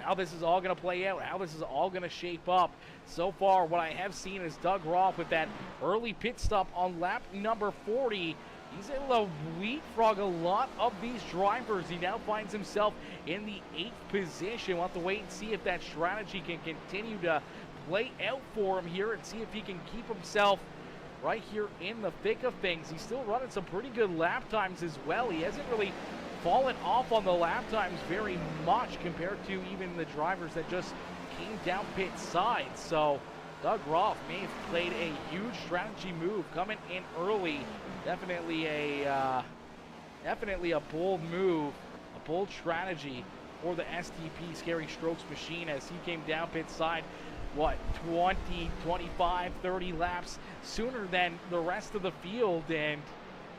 how this is all going to play out, how this is all going to shape up. So far, what I have seen is Doug Roth with that early pit stop on lap number 40. He's able to leapfrog a lot of these drivers. He now finds himself in the 8th position. We'll have to wait and see if that strategy can continue to play out for him here and see if he can keep himself right here in the thick of things. He's still running some pretty good lap times as well. He hasn't really fallen off on the lap times very much compared to even the drivers that just came down pit side. So Doug Roth may have played a huge strategy move coming in early. Definitely a bold move, a bold strategy for the STP Scary Strokes machine, as he came down pit side, what, 20, 25, 30 laps sooner than the rest of the field, and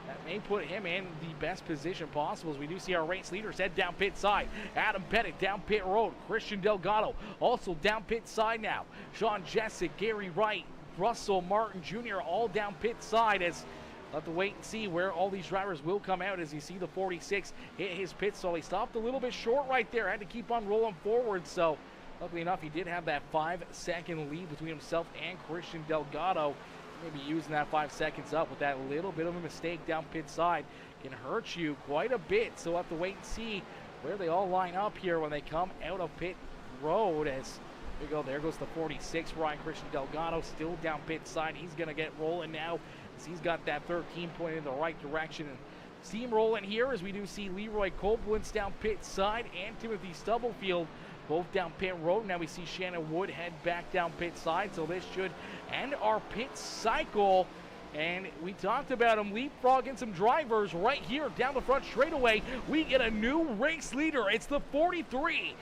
that may put him in the best position possible, as we do see our race leaders head down pit side. Adam Pettit down pit road. Christian Delgado also down pit side now. Sean Jessic, Gary Wright, Russell Martin Jr. all down pit side, as we'll have to wait and see where all these drivers will come out, as you see the 46 hit his pit stall. He stopped a little bit short right there, had to keep on rolling forward. So luckily enough, he did have that 5-second lead between himself and Christian Delgado. Maybe using that 5 seconds up with that little bit of a mistake down pit side can hurt you quite a bit. So we'll have to wait and see where they all line up here when they come out of pit road. As we go, there goes the 46 Ryan. Christian Delgado still down pit side. He's going to get rolling now, as he's got that 13 point in the right direction. And steam rolling here, as we do see Leroy Koblenz down pit side and Timothy Stubblefield both down pit road. Now we see Shannon Wood head back down pit side, so this should end our pit cycle. And we talked about him leapfrogging some drivers right here down the front straightaway. We get a new race leader. It's the 43,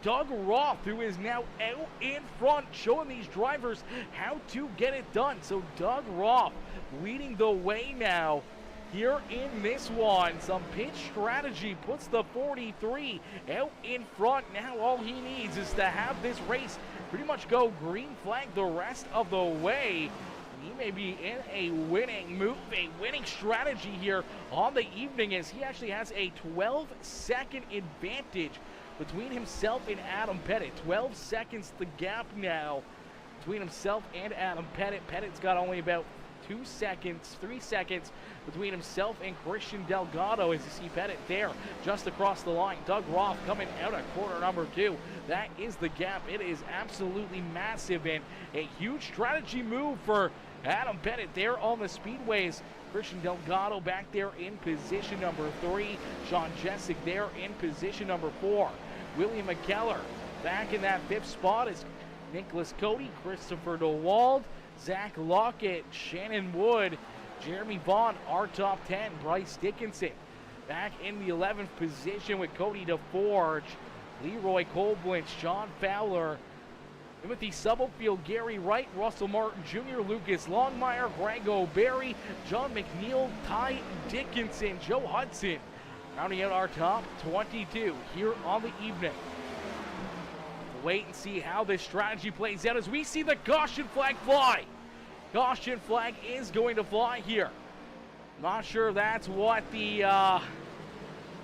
Doug Roth, who is now out in front, showing these drivers how to get it done. So Doug Roth leading the way now here in this one. Some pit strategy puts the 43 out in front. Now all he needs is to have this race pretty much go green flag the rest of the way. He may be in a winning move, a winning strategy here on the evening, as he actually has a 12-second advantage between himself and Adam Pettit. 12 seconds the gap now between himself and Adam Pettit. Pettit's got only about 3 seconds between himself and Christian Delgado, as you see Pettit there just across the line. Doug Roth coming out at corner number 2. That is the gap. It is absolutely massive and a huge strategy move for Adam Pettit there on the speedways. Christian Delgado back there in position number 3. Sean Jessic there in position number 4. William McKellar back in that 5th spot is Nicholas Cody, Christopher DeWald, Zach Lockett, Shannon Wood, Jeremy Vaughn, our top 10. Bryce Dickinson back in the 11th position with Cody DeForge, Leroy Colblintz, John Fowler, Timothy Stubblefield, Gary Wright, Russell Martin Jr., Lucas Longmire, Greg O'Berry, John McNeil, Ty Dickinson, Joe Hudson, rounding out our top 22 here on the evening. Wait and see how this strategy plays out as we see the caution flag fly. Caution flag is going to fly here. Not sure if that's what the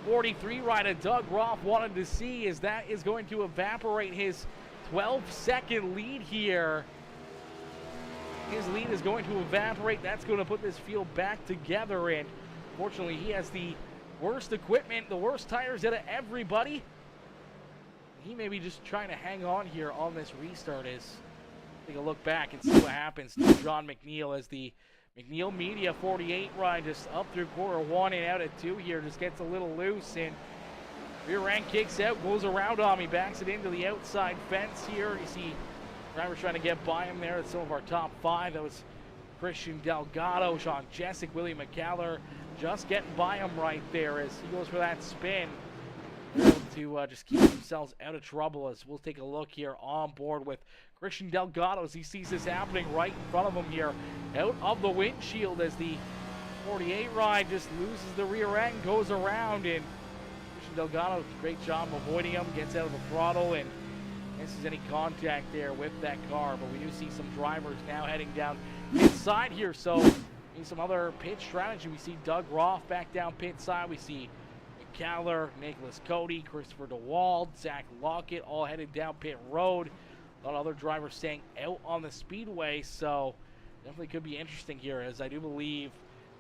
43 rider Doug Roth wanted to see, as that is going to evaporate his 12-second lead here. His lead is going to evaporate. That's going to put this field back together, and fortunately he has the worst equipment, the worst tires out of everybody. He may be just trying to hang on here on this restart. Take a look back and see what happens to John McNeil as the McNeil Media 48 ride just up through quarter 1 and out at 2 here. Just gets a little loose and rear end kicks out, goes around on me, backs it into the outside fence here. You see drivers trying to get by him there. That's some of our top 5. That was Christian Delgado, Sean Jessic, William McCallum just getting by him right there as he goes for that spin. They're able to just keep themselves out of trouble, as we'll take a look here on board with Christian Delgado as he sees this happening right in front of him here. Out of the windshield as the 48 ride just loses the rear end, goes around, and Christian Delgado, great job avoiding him, gets out of the throttle and misses any contact there with that car. But we do see some drivers now heading down inside here, so we need some other pit strategy. We see Doug Roth back down pit side. We see McCallum, Nicholas Cody, Christopher DeWald, Zach Lockett all headed down pit road. A lot of other drivers staying out on the speedway, so definitely could be interesting here, as I do believe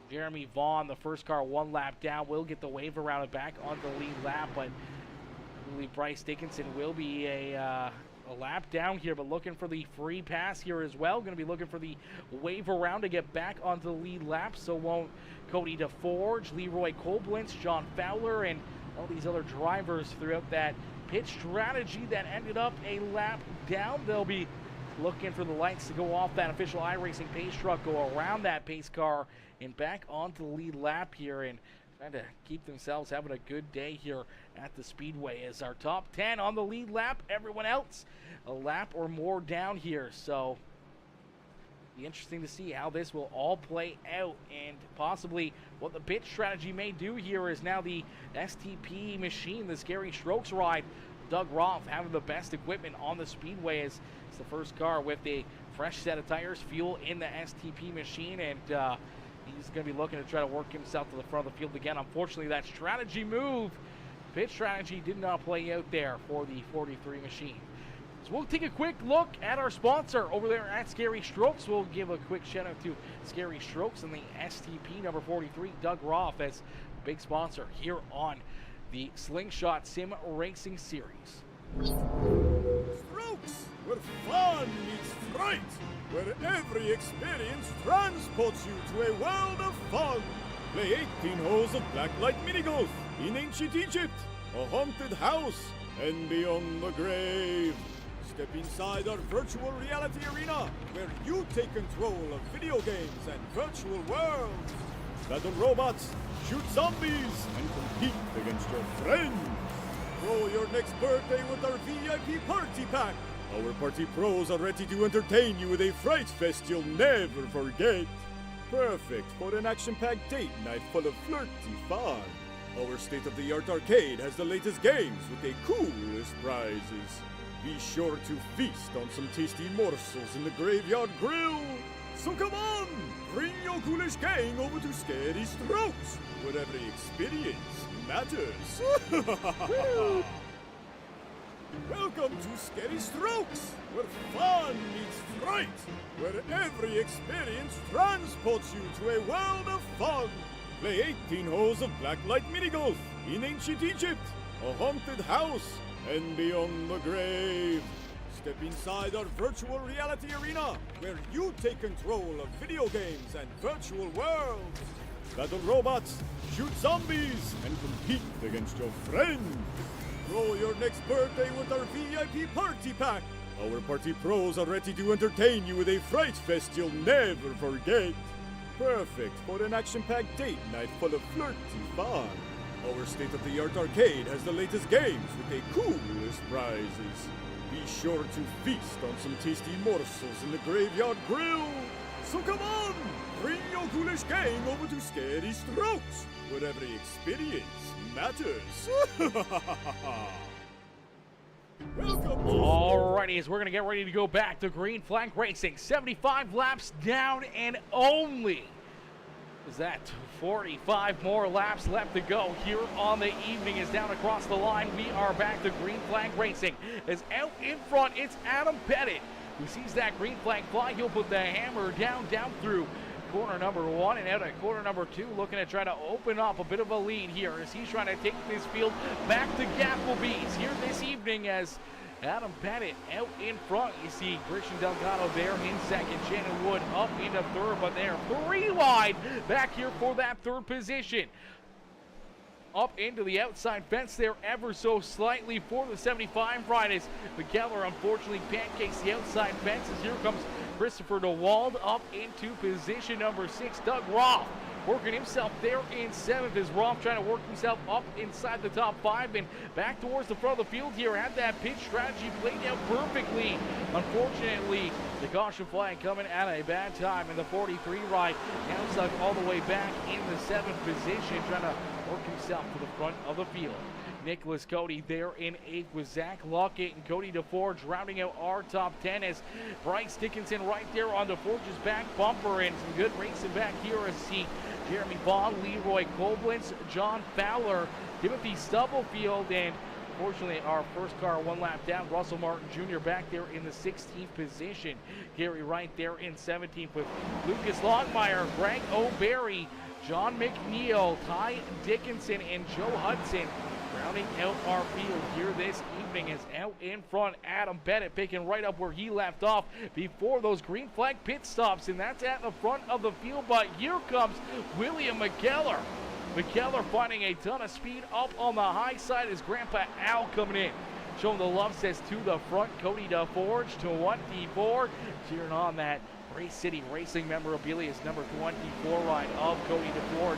Jeremy Vaughn, the first car 1 lap down, will get the wave around and back on the lead lap, but I believe Bryce Dickinson will be a lap down here, but looking for the free pass here as well. Going to be looking for the wave around to get back onto the lead lap, so won't Cody DeForge, Leroy Colblintz, John Fowler, and all these other drivers throughout that pit strategy that ended up a lap down. They'll be looking for the lights to go off that official iRacing pace truck, go around that pace car, and back onto the lead lap here, and trying to keep themselves having a good day here at the Speedway as our top 10 on the lead lap. Everyone else a lap or more down here, so be interesting to see how this will all play out, and possibly what the pit strategy may do here is now the STP machine, the Scary Strokes ride. Doug Roth having the best equipment on the Speedway as it's the first car with a fresh set of tires, fuel in the STP machine, and he's going to be looking to try to work himself to the front of the field again. Unfortunately, that strategy move, pit strategy, did not play out there for the 43 machine. So we'll take a quick look at our sponsor over there at Scary Strokes. We'll give a quick shout out to Scary Strokes and the STP number 43, Doug Roth, as big sponsor here on the Slingshot Sim Racing Series. Strokes, where fun meets fright, where every experience transports you to a world of fun. Play 18 holes of blacklight mini-golf in ancient Egypt, a haunted house, and beyond the grave. Step inside our virtual reality arena, where you take control of video games and virtual worlds. Battle robots, shoot zombies, and compete against your friends. Throw your next birthday with our VIP party pack. Our party pros are ready to entertain you with a fright fest you'll never forget. Perfect for an action-packed date night full of flirty fun. Our state-of-the-art arcade has the latest games with the coolest prizes. Be sure to feast on some tasty morsels in the Graveyard Grill. So come on, bring your ghoulish gang over to Scary Strokes, where every experience matters. Welcome to Scary Strokes, where fun meets fright, where every experience transports you to a world of fun. Play 18 holes of blacklight minigolf in ancient Egypt, a haunted house, and beyond the grave. Step inside our virtual reality arena, where you take control of video games and virtual worlds. Battle robots, shoot zombies, and compete against your friends. Roll your next birthday with our VIP Party Pack. Our party pros are ready to entertain you with a fright fest you'll never forget. Perfect for an action-packed date night full of flirty fun. Our state-of-the-art arcade has the latest games with the coolest prizes. Be sure to feast on some tasty morsels in the Graveyard Grill. So come on, bring your ghoulish gang over to Scary Strokes, where every experience matters. Welcome. Alrighty, as we're going to get ready to go back to Green Flag Racing. 75 laps down and only is that 45 more laps left to go here on the evening. Is down across the line. We are back to Green Flag Racing. As out in front, it's Adam Pettit who sees that green flag fly. He'll put the hammer down through corner number 1 and out at corner number 2, looking to try to open up a bit of a lead here as he's trying to take this field back to Gapplebee's here this evening. As Adam Pettit out in front, you see Christian Delgado there in second, Shannon Wood up into third, but they're 3 wide back here for that third position. Up into the outside fence there ever so slightly for the 75 riders. McKellar unfortunately pancakes the outside fence as here comes Christopher DeWald up into position number 6. Doug Roth working himself there in 7th as Roth trying to work himself up inside the top 5 and back towards the front of the field here. Had that pitch strategy played out perfectly. Unfortunately, the caution flag coming at a bad time, and the 43 ride now stuck all the way back in the 7th position, trying to work himself to the front of the field. Nicholas Cody there in 8th with Zach Lockett and Cody DeForge rounding out our top 10 as Bryce Dickinson right there on DeForge's back bumper, and some good racing back here as see Jeremy Bond, Leroy Koblenz, John Fowler, Timothy Stubblefield, and unfortunately our first car 1 lap down, Russell Martin Jr. back there in the 16th position. Gary Wright there in 17th with Lucas Longmire, Greg O'Berry, John McNeil, Ty Dickinson, and Joe Hudson rounding out our field here this evening. Is out in front Adam Pettit picking right up where he left off before those green flag pit stops, and that's at the front of the field. But here comes William McKellar. McKellar finding a ton of speed up on the high side as Grandpa Al coming in, showing the love says to the front. Cody DeForge to 1T4 cheering on that Race City Racing memorabilia is number 24 ride of Cody DeForge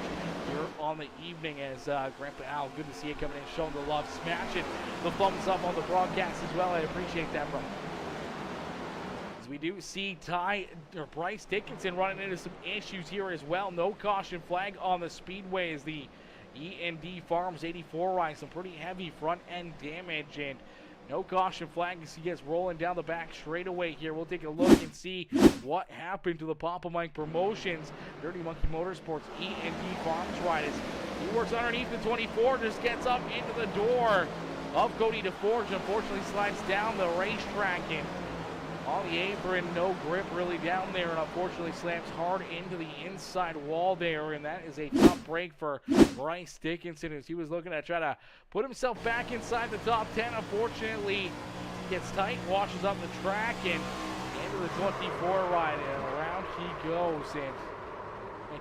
here on the evening as Grandpa Al, good to see you coming in, showing the love, smashing the thumbs up on the broadcast as well. I appreciate that, bro. As we do see Bryce Dickinson running into some issues here as well. No caution flag on the Speedway as the E&D Farms 84 ride, some pretty heavy front end damage, and no caution flag as he gets rolling down the back straightaway here. We'll take a look and see what happened to the Papa Mike Promotions Dirty Monkey Motorsports E&D Farms ride as he works underneath the 24, just gets up into the door of Cody DeForge. Unfortunately slides down the racetrack and on the apron, no grip really down there, and unfortunately slams hard into the inside wall there, and that is a tough break for Bryce Dickinson as he was looking to try to put himself back inside the top 10. Unfortunately, gets tight, washes up the track, and into the 24 ride, and around he goes, and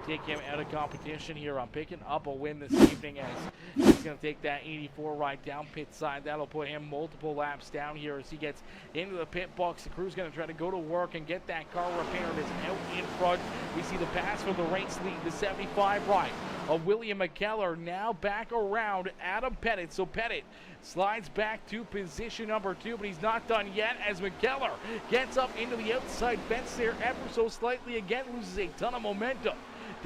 take him out of competition here. I'm picking up a win this evening as he's going to take that 84 ride down pit side. That'll put him multiple laps down here as he gets into the pit box. The crew's going to try to go to work and get that car repaired. It's out in front. We see the pass for the race lead, the 75 ride of William McKellar, now back around Adam Pettit. So Pettit slides back to position number 2, but he's not done yet as McKellar gets up into the outside fence there ever so slightly. Again, loses a ton of momentum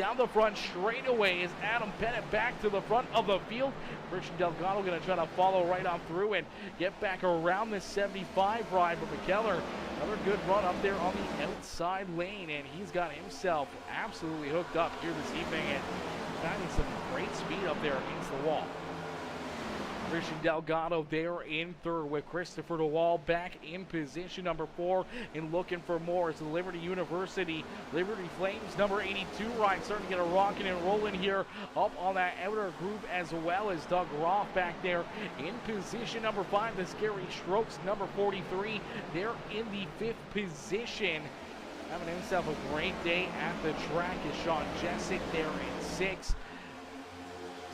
down the front straightaway is Adam Pettit back to the front of the field. Christian Delgado going to try to follow right on through and get back around this 75 ride, but McKellar, another good run up there on the outside lane, and he's got himself absolutely hooked up here this evening and finding some great speed up there against the wall. Christian Delgado there in third with Christopher DeWall back in position number 4 and looking for more. It's the Liberty University Liberty Flames number 82 ride starting to get a rocking and rolling here up on that outer group, as well as Doug Roth back there in position number 5. The Scary Strokes number 43 there in the 5th position. Having himself a great day at the track is Sean Jessic there in 6.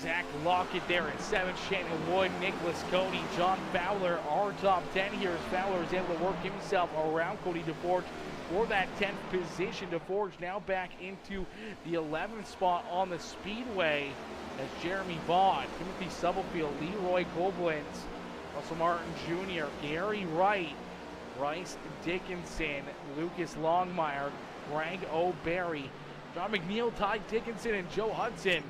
Zach Lockett there at 7, Shannon Wood, Nicholas Cody, John Fowler, our top 10 here as Fowler is able to work himself around Cody DeForge for that 10th position. DeForge now back into the 11th spot on the Speedway as Jeremy Vaughn, Timothy Stubblefield, Leroy Koblenz, Russell Martin Jr., Gary Wright, Bryce Dickinson, Lucas Longmire, Greg O'Berry, John McNeil, Ty Dickinson, and Joe Hudson.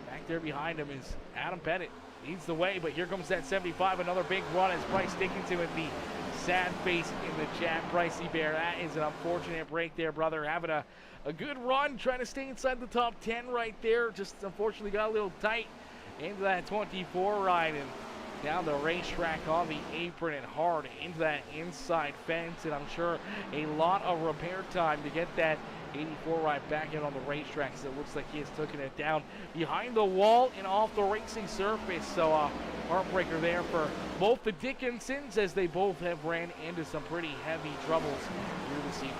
Back there behind him is Adam Pettit. Leads the way, but here comes that 75. Another big run as Bryce Dickinson with the sad face in the chat. Brycey Bear, that is an unfortunate break there, brother. Having a good run, trying to stay inside the top 10 right there. Just unfortunately got a little tight into that 24 ride and down the racetrack on the apron and hard into that inside fence. And I'm sure a lot of repair time to get that 84 ride back in on the racetrack, so it looks like he has taken it down behind the wall and off the racing surface. So heartbreaker there for both the Dickinsons, as they both have ran into some pretty heavy troubles here this evening.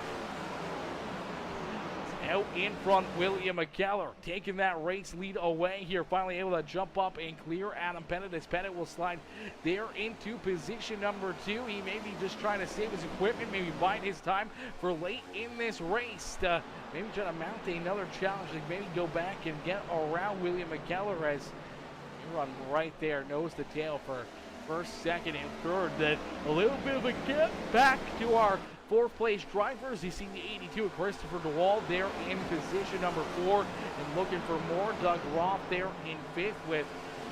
Out in front, William McKellar taking that race lead away here, finally able to jump up and clear Adam Pettit, as Pettit will slide there into position number 2. He may be just trying to save his equipment, maybe bide his time for late in this race to maybe try to mount another challenge, like maybe go back and get around William McKellar, as he run right there, nose to tail for first, second, and third. Then a little bit of a get back to our 4th place drivers. You see the 82 of Christopher DeWall there in position number 4 and looking for more. Doug Roth there in 5th with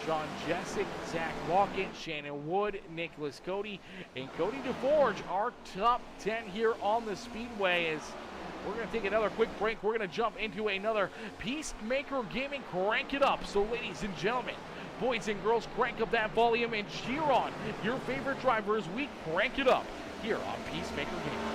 Sean Jessic, Zach Lockett, Shannon Wood, Nicholas Cody, and Cody DeForge, our top 10 here on the Speedway. As we're going to take another quick break, we're going to jump into another PeaceMaker Gaming Crank It Up. So ladies and gentlemen, boys and girls, crank up that volume and cheer on your favorite drivers. We crank it up here on PeaceMaker Gaming.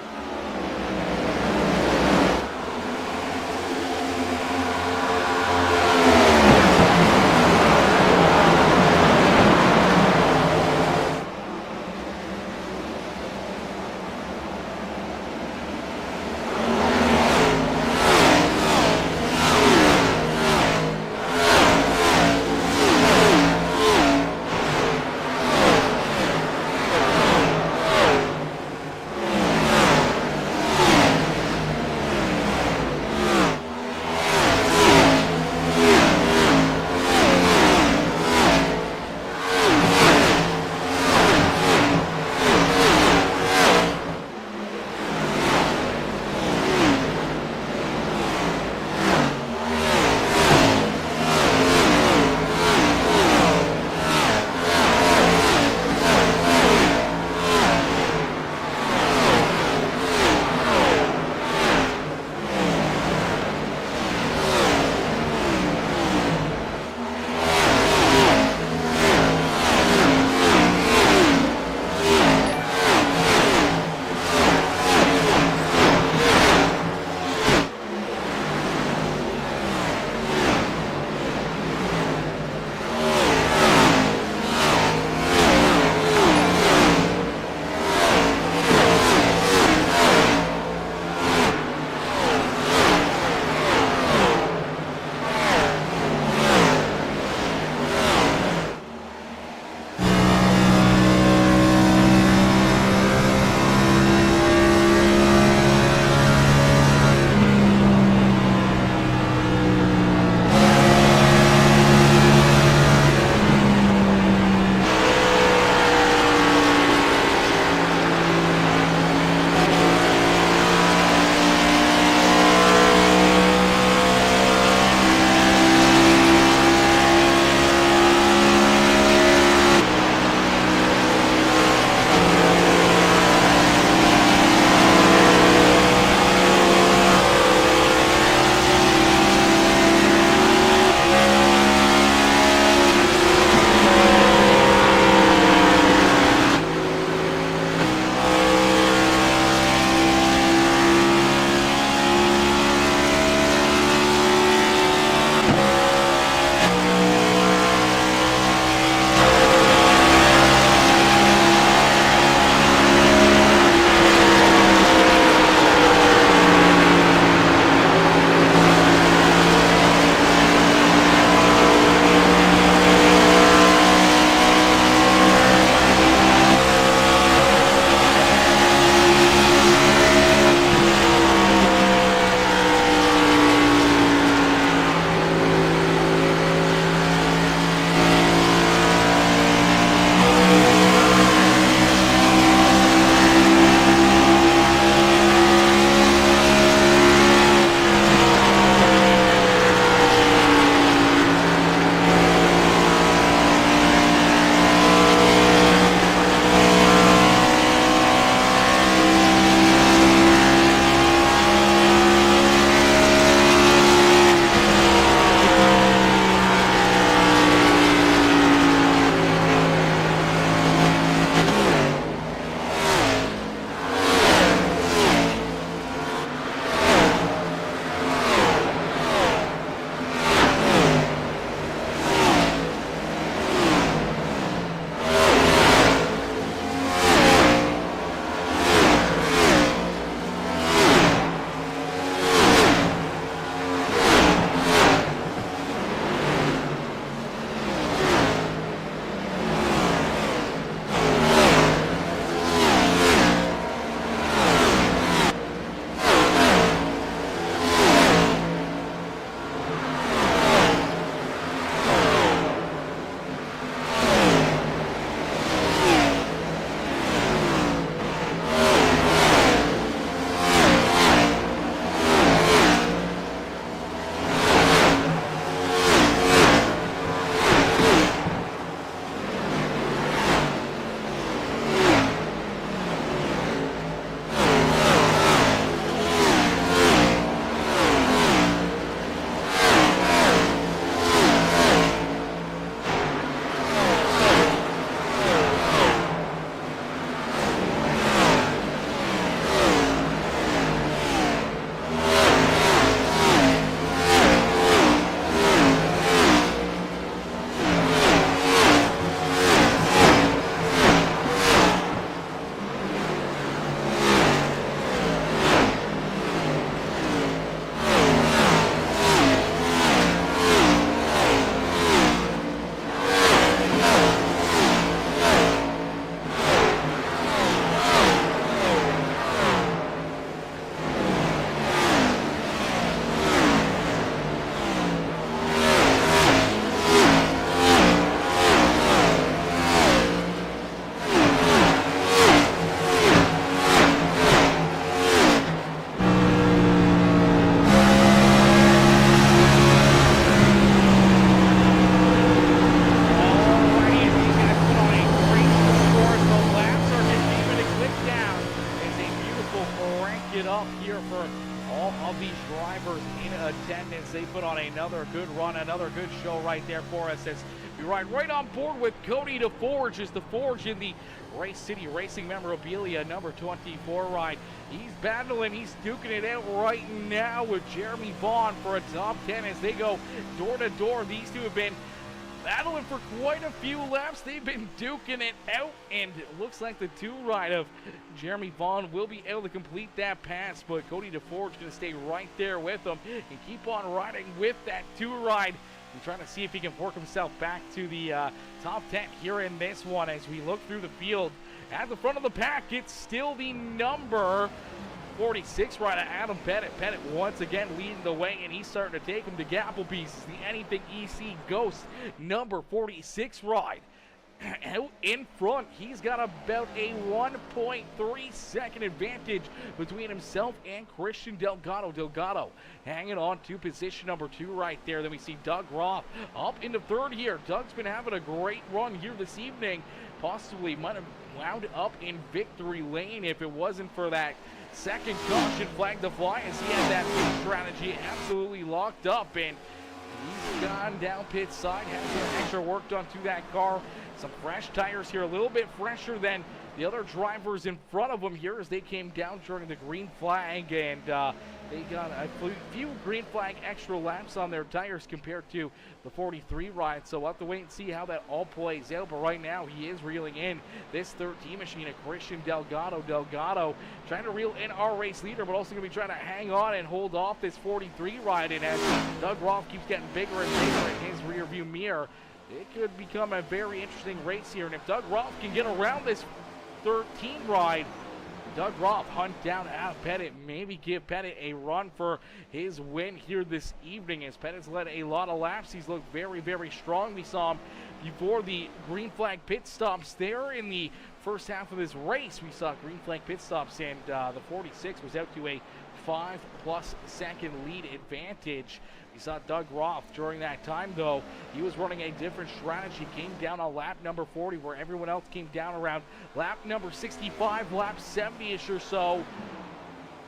all of these drivers in attendance. They put on another good run, another good show right there for us as we ride right on board with Cody DeForge as DeForge in the Race City Racing Memorabilia number 24 ride. He's battling, he's duking it out right now with Jeremy Vaughn for a top 10 as they go door to door. These two have been battling for quite a few laps. They've been duking it out, and it looks like the 2 ride of Jeremy Vaughn will be able to complete that pass, but Cody DeForge going to stay right there with them and keep on riding with that 2 ride and trying to see if he can work himself back to the top 10 here in this one. As we look through the field, at the front of the pack, it's still the number 46 rider, Adam Pettit. Pettit once again leading the way, and he's starting to take him to Gapplebees. The Anything EC Ghost number 46 ride out in front. He's got about a 1.3 second advantage between himself and Christian Delgado. Delgado hanging on to position number 2 right there. Then we see Doug Roth up into 3rd here. Doug's been having a great run here this evening. Possibly might have wound up in victory lane if it wasn't for that second caution flag to fly, as he had that strategy absolutely locked up, and he's gone down pit side, has some extra work done to that car. Some fresh tires here, a little bit fresher than the other drivers in front of them here as they came down during the green flag, and they got a few green flag extra laps on their tires compared to the 43 ride. So we'll have to wait and see how that all plays out. But right now he is reeling in this 13 machine of Christian Delgado. Delgado trying to reel in our race leader, but also going to be trying to hang on and hold off this 43 ride. And as Doug Roth keeps getting bigger and bigger in his rear view mirror, it could become a very interesting race here. And if Doug Roth can get around this 13 ride, Doug Roth hunt down Adam Pettit, maybe give Pettit a run for his win here this evening, as Pettit's led a lot of laps. He's looked very, very strong. We saw him before the green flag pit stops there in the first half of this race. We saw green flag pit stops, and the 46 was out to a 5+ second lead advantage. We saw Doug Roth during that time, though. He was running a different strategy. Came down on lap number 40, where everyone else came down around lap number 65, lap 70-ish or so.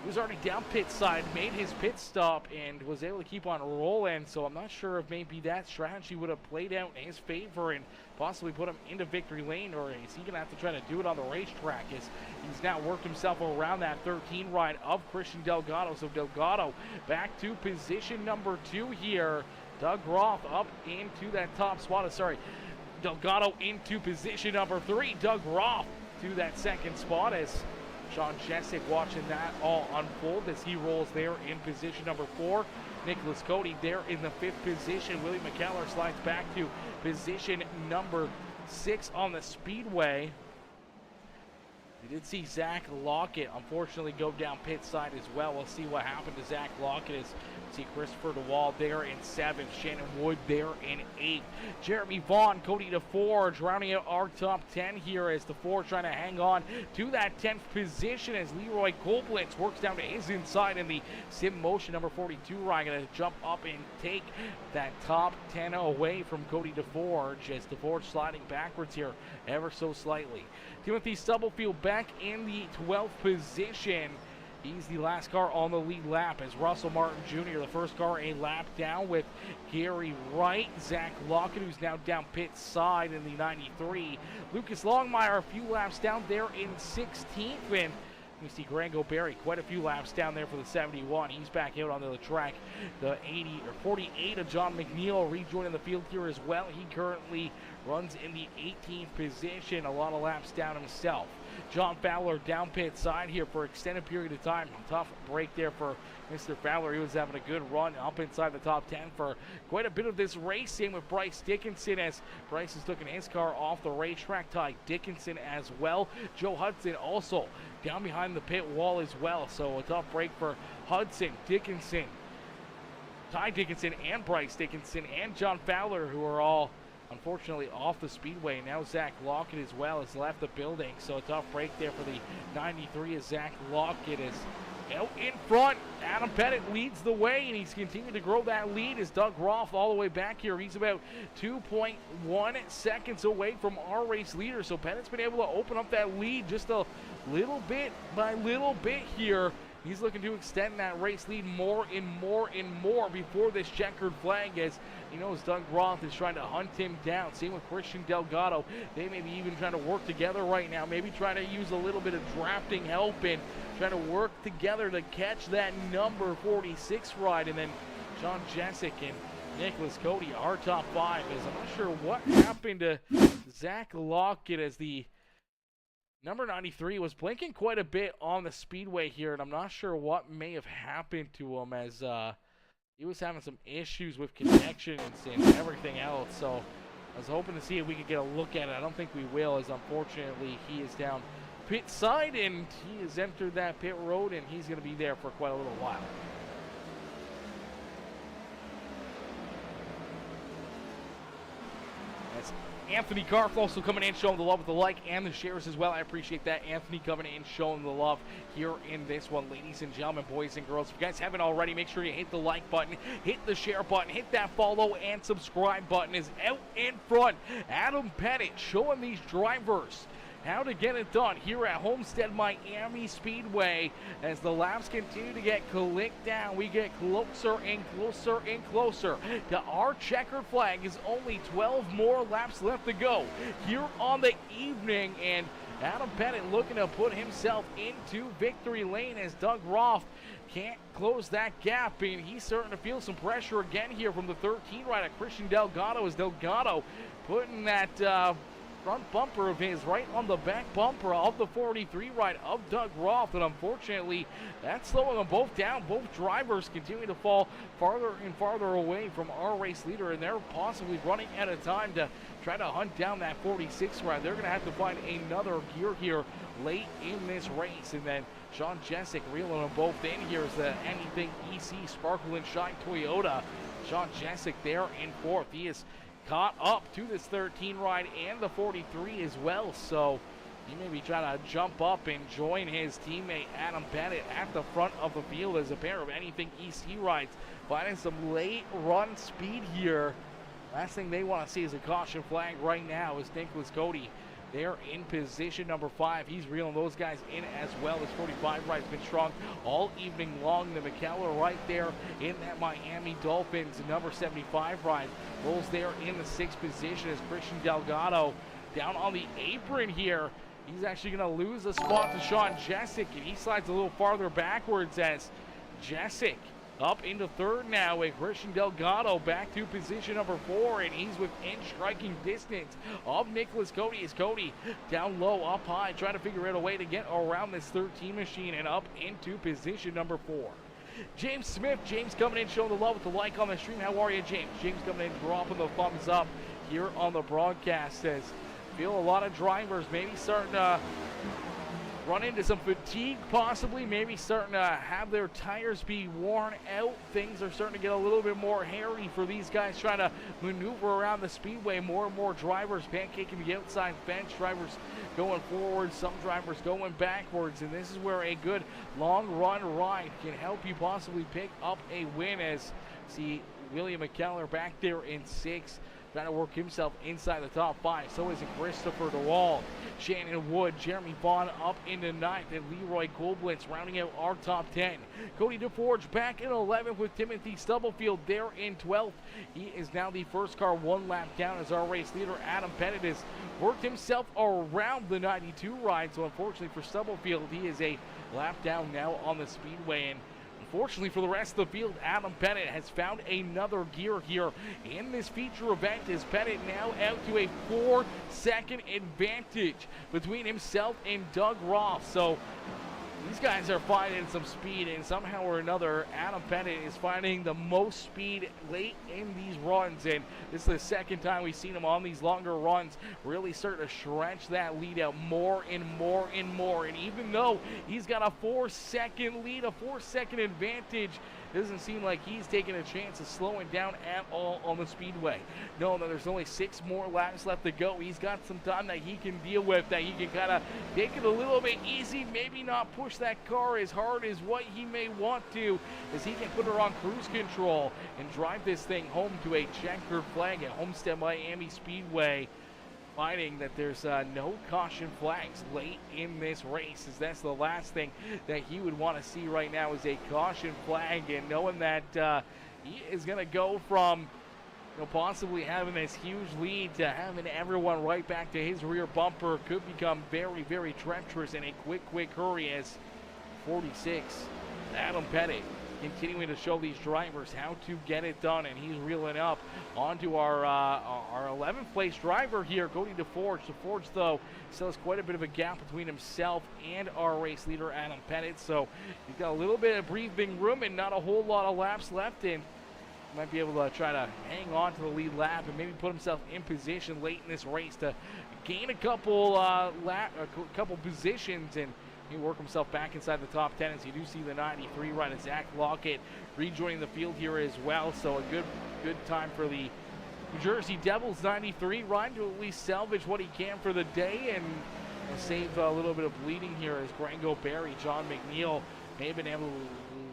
He was already down pit side, made his pit stop, and was able to keep on rolling. So I'm not sure if maybe that strategy would have played out in his favor and possibly put him into victory lane, or is he going to have to try to do it on the racetrack, as he's now worked himself around that 13 ride of Christian Delgado. So Delgado back to position number 2 here. Doug Roth up into that top spot. Delgado into position number 3. Doug Roth to that second spot, as Sean Jessic watching that all unfold as he rolls there in position number 4. Nicholas Cody there in the 5th position. Willie McKellar slides back to position number 6 on the Speedway. We did see Zach Lockett unfortunately go down pit side as well. We'll see what happened to Zach Lockett. As see Christopher DeWall there in 7th, Shannon Wood there in 8th. Jeremy Vaughn, Cody DeForge rounding out our top 10 here, as DeForge trying to hang on to that 10th position as Leroy Koblitz works down to his inside in the Sim Motion number 42 ride. Going to jump up and take that top 10 away from Cody DeForge, as DeForge sliding backwards here ever so slightly. Timothy Stubblefield back in the 12th position. He's the last car on the lead lap, as Russell Martin Jr., the first car a lap down with Gary Wright. Zach Lockett, who's now down pit side in the 93. Lucas Longmire a few laps down there in 16th. And you see Grango Berry quite a few laps down there for the 71. He's back out onto the track. The 48 of John McNeil rejoining the field here as well. He currently runs in the 18th position, a lot of laps down himself. John Fowler down pit side here for extended period of time. Tough break there for Mr. Fowler. He was having a good run up inside the top 10 for quite a bit of this race. Same with Bryce Dickinson, as Bryce is taking his car off the racetrack. Ty Dickinson as well. Joe Hudson also down behind the pit wall as well. So a tough break for Hudson, Dickinson, Ty Dickinson, and Bryce Dickinson, and John Fowler, who are all unfortunately off the speedway. Now Zach Lockett as well has left the building. So a tough break there for the 93 as Zach Lockett is out in front. Adam Pettit leads the way, and he's continuing to grow that lead as Doug Roth all the way back here. He's about 2.1 seconds away from our race leader. So Pettit's been able to open up that lead just a little bit by little bit here He's looking to extend that race lead more and more and more before this checkered flag, as he knows Doug Roth is trying to hunt him down. Same with Christian Delgado. They may be even trying to work together right now, maybe trying to use a little bit of drafting help and trying to work together to catch that number 46 ride. And then Sean Jessic and Nicholas Cody, our top 5, is I'm not sure what happened to Zach Lockett, as the number 93 was blinking quite a bit on the speedway here, and I'm not sure what may have happened to him, as he was having some issues with connections and everything else. So I was hoping to see if we could get a look at it. I don't think we will, as unfortunately he is down pit side and he has entered that pit road, and he's going to be there for quite a little while. That's Anthony Karf also coming in, showing the love with the like and the shares as well. I appreciate that. Anthony coming in, showing the love here in this one. Ladies and gentlemen, boys and girls, if you guys haven't already, make sure you hit the like button, hit the share button, hit that follow and subscribe button. Is out in front. Adam Pettit showing these drivers how to get it done here at Homestead Miami Speedway. As the laps continue to get clicked down, we get closer and closer and closer to our checkered flag. Is only 12 more laps left to go here on the evening, and Adam Pettit looking to put himself into victory lane, as Doug Roth can't close that gap, and he's starting to feel some pressure again here from the 13 rider Christian Delgado, as Delgado putting that front bumper of his right on the back bumper of the 43 ride of Doug Roth, and unfortunately that's slowing them both down. Both drivers continue to fall farther and farther away from our race leader, and they're possibly running out of time to try to hunt down that 46 ride. They're going to have to find another gear here late in this race. And then Sean Jessic reeling them both in here is the Anything EC Sparkle and Shine Toyota. Sean Jessic there in 4th. He is caught up to this 13 ride and the 43 as well, so he may be trying to jump up and join his teammate Adam Pettit at the front of the field, as a pair of Anything EC rides finding some late run speed here. Last thing they want to see is a caution flag right now, is Nicholas Cody there in position number 5. He's reeling those guys in as well. His 45 ride's been strong all evening long. The McKellar right there in that Miami Dolphins number 75 ride rolls there in the 6th position, as Christian Delgado down on the apron here. He's actually going to lose a spot to Sean Jessic, and he slides a little farther backwards, as Jessic up into 3rd now, with Christian Delgado back to position number 4, and he's within striking distance of Nicholas Cody, as Cody down low, up high, trying to figure out a way to get around this 13 machine and up into position number 4. James Smith, James coming in, showing the love with the like on the stream. How are you, James? James coming in, dropping the thumbs up here on the broadcast, says feel a lot of drivers maybe starting to run into some fatigue, possibly, maybe starting to have their tires be worn out. Things are starting to get a little bit more hairy for these guys trying to maneuver around the speedway. More and more drivers pancaking the outside fence, drivers going forward, some drivers going backwards, and this is where a good long run ride can help you possibly pick up a win, as see William McKellar back there in 6th, trying to work himself inside the top 5. So is Christopher DeWald, Shannon Wood, Jeremy Vaughn up into 9th, and Leroy Goldblitz rounding out our top 10. Cody DeForge back in 11th, with Timothy Stubblefield there in 12th. He is now the first car 1 lap down, as our race leader Adam Pettit has worked himself around the 92 ride. So unfortunately for Stubblefield, he is a lap down now on the speedway. And unfortunately for the rest of the field, Adam Pettit has found another gear here in this feature event, as Pettit now out to a 4-second advantage between himself and Doug Roth. So these guys are finding some speed, and somehow or another, Adam Pettit is finding the most speed late in these runs, and this is the second time we've seen him on these longer runs really start to stretch that lead out more and more and more. And even though he's got a 4-second lead, a 4-second advantage, it doesn't seem like he's taking a chance of slowing down at all on the speedway. No, there's only 6 more laps left to go. He's got some time that he can deal with, that he can kind of take it a little bit easy, maybe not push that car as hard as what he may want to, as he can put her on cruise control and drive this thing home to a checkered flag at Homestead Miami Speedway. finding that there's no caution flags late in this race, as that's the last thing that he would want to see right now is a caution flag, and knowing that he is going to go from possibly having this huge lead to having everyone right back to his rear bumper could become very, very treacherous in a quick hurry, as 46, Adam Pettit, continuing to show these drivers how to get it done, and he's reeling up onto our 11th place driver here, Cody DeForge. DeForge, though, still has quite a bit of a gap between himself and our race leader, Adam Pettit, so he's got a little bit of breathing room and not a whole lot of laps left, and might be able to try to hang on to the lead lap and maybe put himself in position late in this race to gain a couple positions and work himself back inside the top 10, as you do see the 93 run of Zach Lockett rejoining the field here as well. So a good time for the New Jersey Devils 93 run to at least salvage what he can for the day and save a little bit of bleeding here, as Grango Barry, John McNeil may have been able to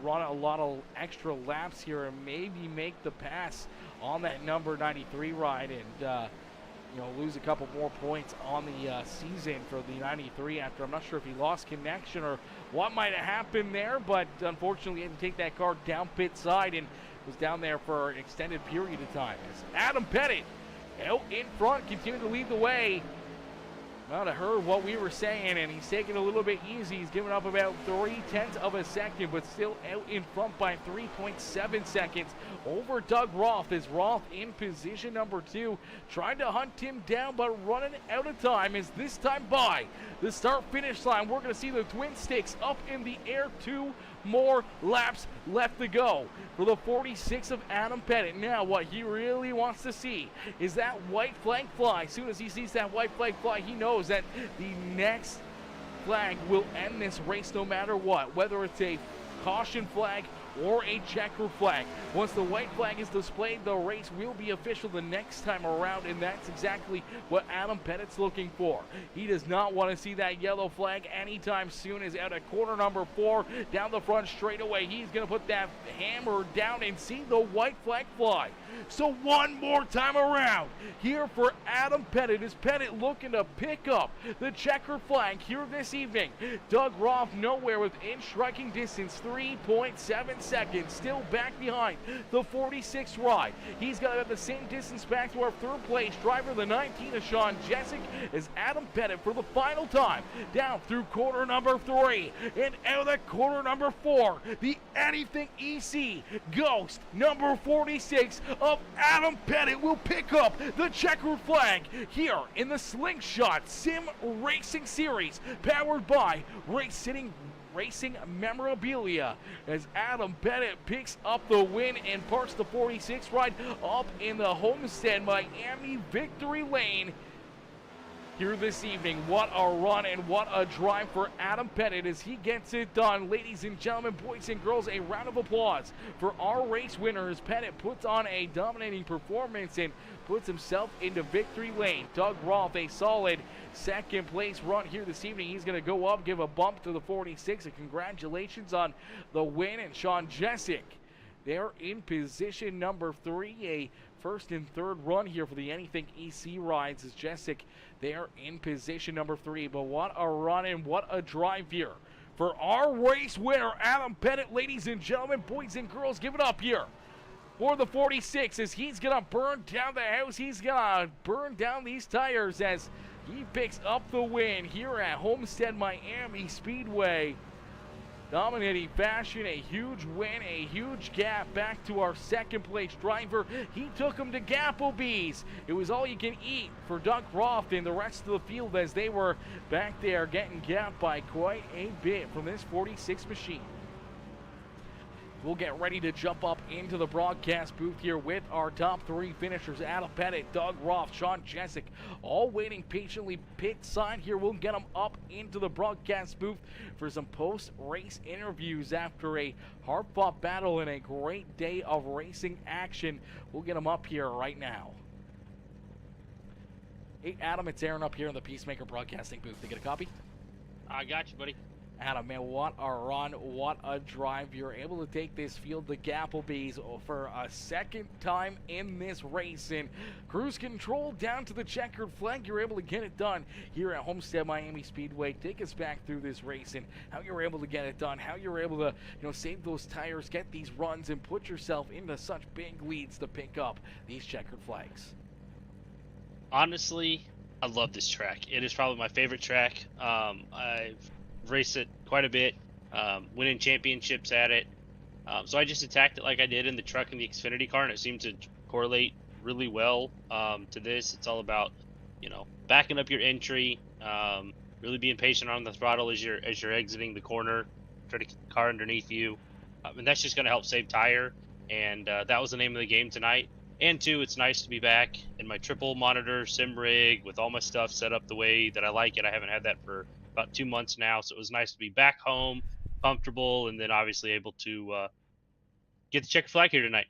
run a lot of extra laps here and maybe make the pass on that number 93 ride and lose a couple more points on the season for the 93 after I'm not sure if he lost connection or what might have happened there, but unfortunately he had to take that car down pit side and was down there for an extended period of time. As Adam Pettit out in front, continuing to lead the way. Well, to heard what we were saying, and he's taking it a little bit easy. He's giving up about 0.3 of a second, but still out in front by 3.7 seconds over Doug Roth. As Roth in position number 2, trying to hunt him down, but running out of time. As this time by the start-finish line, we're going to see the twin sticks up in the air. 2 more laps left to go for the 46 of Adam Pettit. Now, what he really wants to see is that white flag fly. As soon as he sees that white flag fly, he knows that the next flag will end this race no matter what, whether it's a caution flag or a checker flag. Once the white flag is displayed, the race will be official the next time around, and that's exactly what Adam Pettit's looking for. He does not want to see that yellow flag anytime soon. As out of corner number 4, down the front straightaway, he's going to put that hammer down and see the white flag fly. So one more time around here for Adam Pettit. Is Pettit looking to pick up the checker flag here this evening? Doug Roth nowhere within striking distance, 3.7 seconds, still back behind the 46 ride. He's got about the same distance back to our 3rd place driver, the 19 of Sean Jessic, as Adam Pettit for the final time down through corner number 3 and out of corner number 4. The Anything EC Ghost number 46 of Adam Pettit will pick up the checkered flag here in the Slingshot Sim Racing Series, powered by Racing Memorabilia, as Adam Pettit picks up the win and parks the 46 ride up in the Homestead Miami victory lane here this evening. What a run and what a drive for Adam Pettit as he gets it done. Ladies and gentlemen, boys and girls, a round of applause for our race winner as Pettit puts on a dominating performance and puts himself into victory lane. Doug Roth, a solid 2nd place run here this evening. He's going to go up, give a bump to the 46, and congratulations on the win. And Sean Jessic, they're in position number 3, a 1st and 3rd run here for the Anything EC rides as Jessic, they are in position number 3. But what a run and what a drive here for our race winner, Adam Pettit. Ladies and gentlemen, boys and girls, give it up here for the 46 as he's going to burn down the house. He's going to burn down these tires as he picks up the win here at Homestead Miami Speedway. Dominating fashion, a huge win, a huge gap back to our 2nd place driver. He took him to Gapplebee's. It was all you can eat for Doug Roth and the rest of the field as they were back there getting gapped by quite a bit from this 46 machine. We'll get ready to jump up into the broadcast booth here with our top 3 finishers. Adam Pettit, Doug Roth, Sean Jessic, all waiting patiently pit side here. We'll get them up into the broadcast booth for some post-race interviews after a hard-fought battle and a great day of racing action. We'll get them up here right now. Hey, Adam, it's Aaron up here in the PeaceMaker broadcasting booth. To get a copy? I got you, buddy. Adam, man, what a run, what a drive. You're able to take this field to Gapplebee's for a second time in this race. And cruise control down to the checkered flag. You're able to get it done here at Homestead Miami Speedway. Take us back through this race and how you're able to get it done, how you're able to, save those tires, get these runs, and put yourself into such big leads to pick up these checkered flags. Honestly, I love this track. It is probably my favorite track. I've raced it quite a bit, winning championships at it. So I just attacked it like I did in the truck and the Xfinity car, and it seemed to correlate really well to this. It's all about, backing up your entry, really being patient on the throttle as you're exiting the corner, try to keep the car underneath you, and that's just going to help save tire. And that was the name of the game tonight. And two, it's nice to be back in my triple monitor sim rig with all my stuff set up the way that I like it. I haven't had that for about 2 months now, so it was nice to be back home, comfortable, and then obviously able to get the checkered flag here tonight.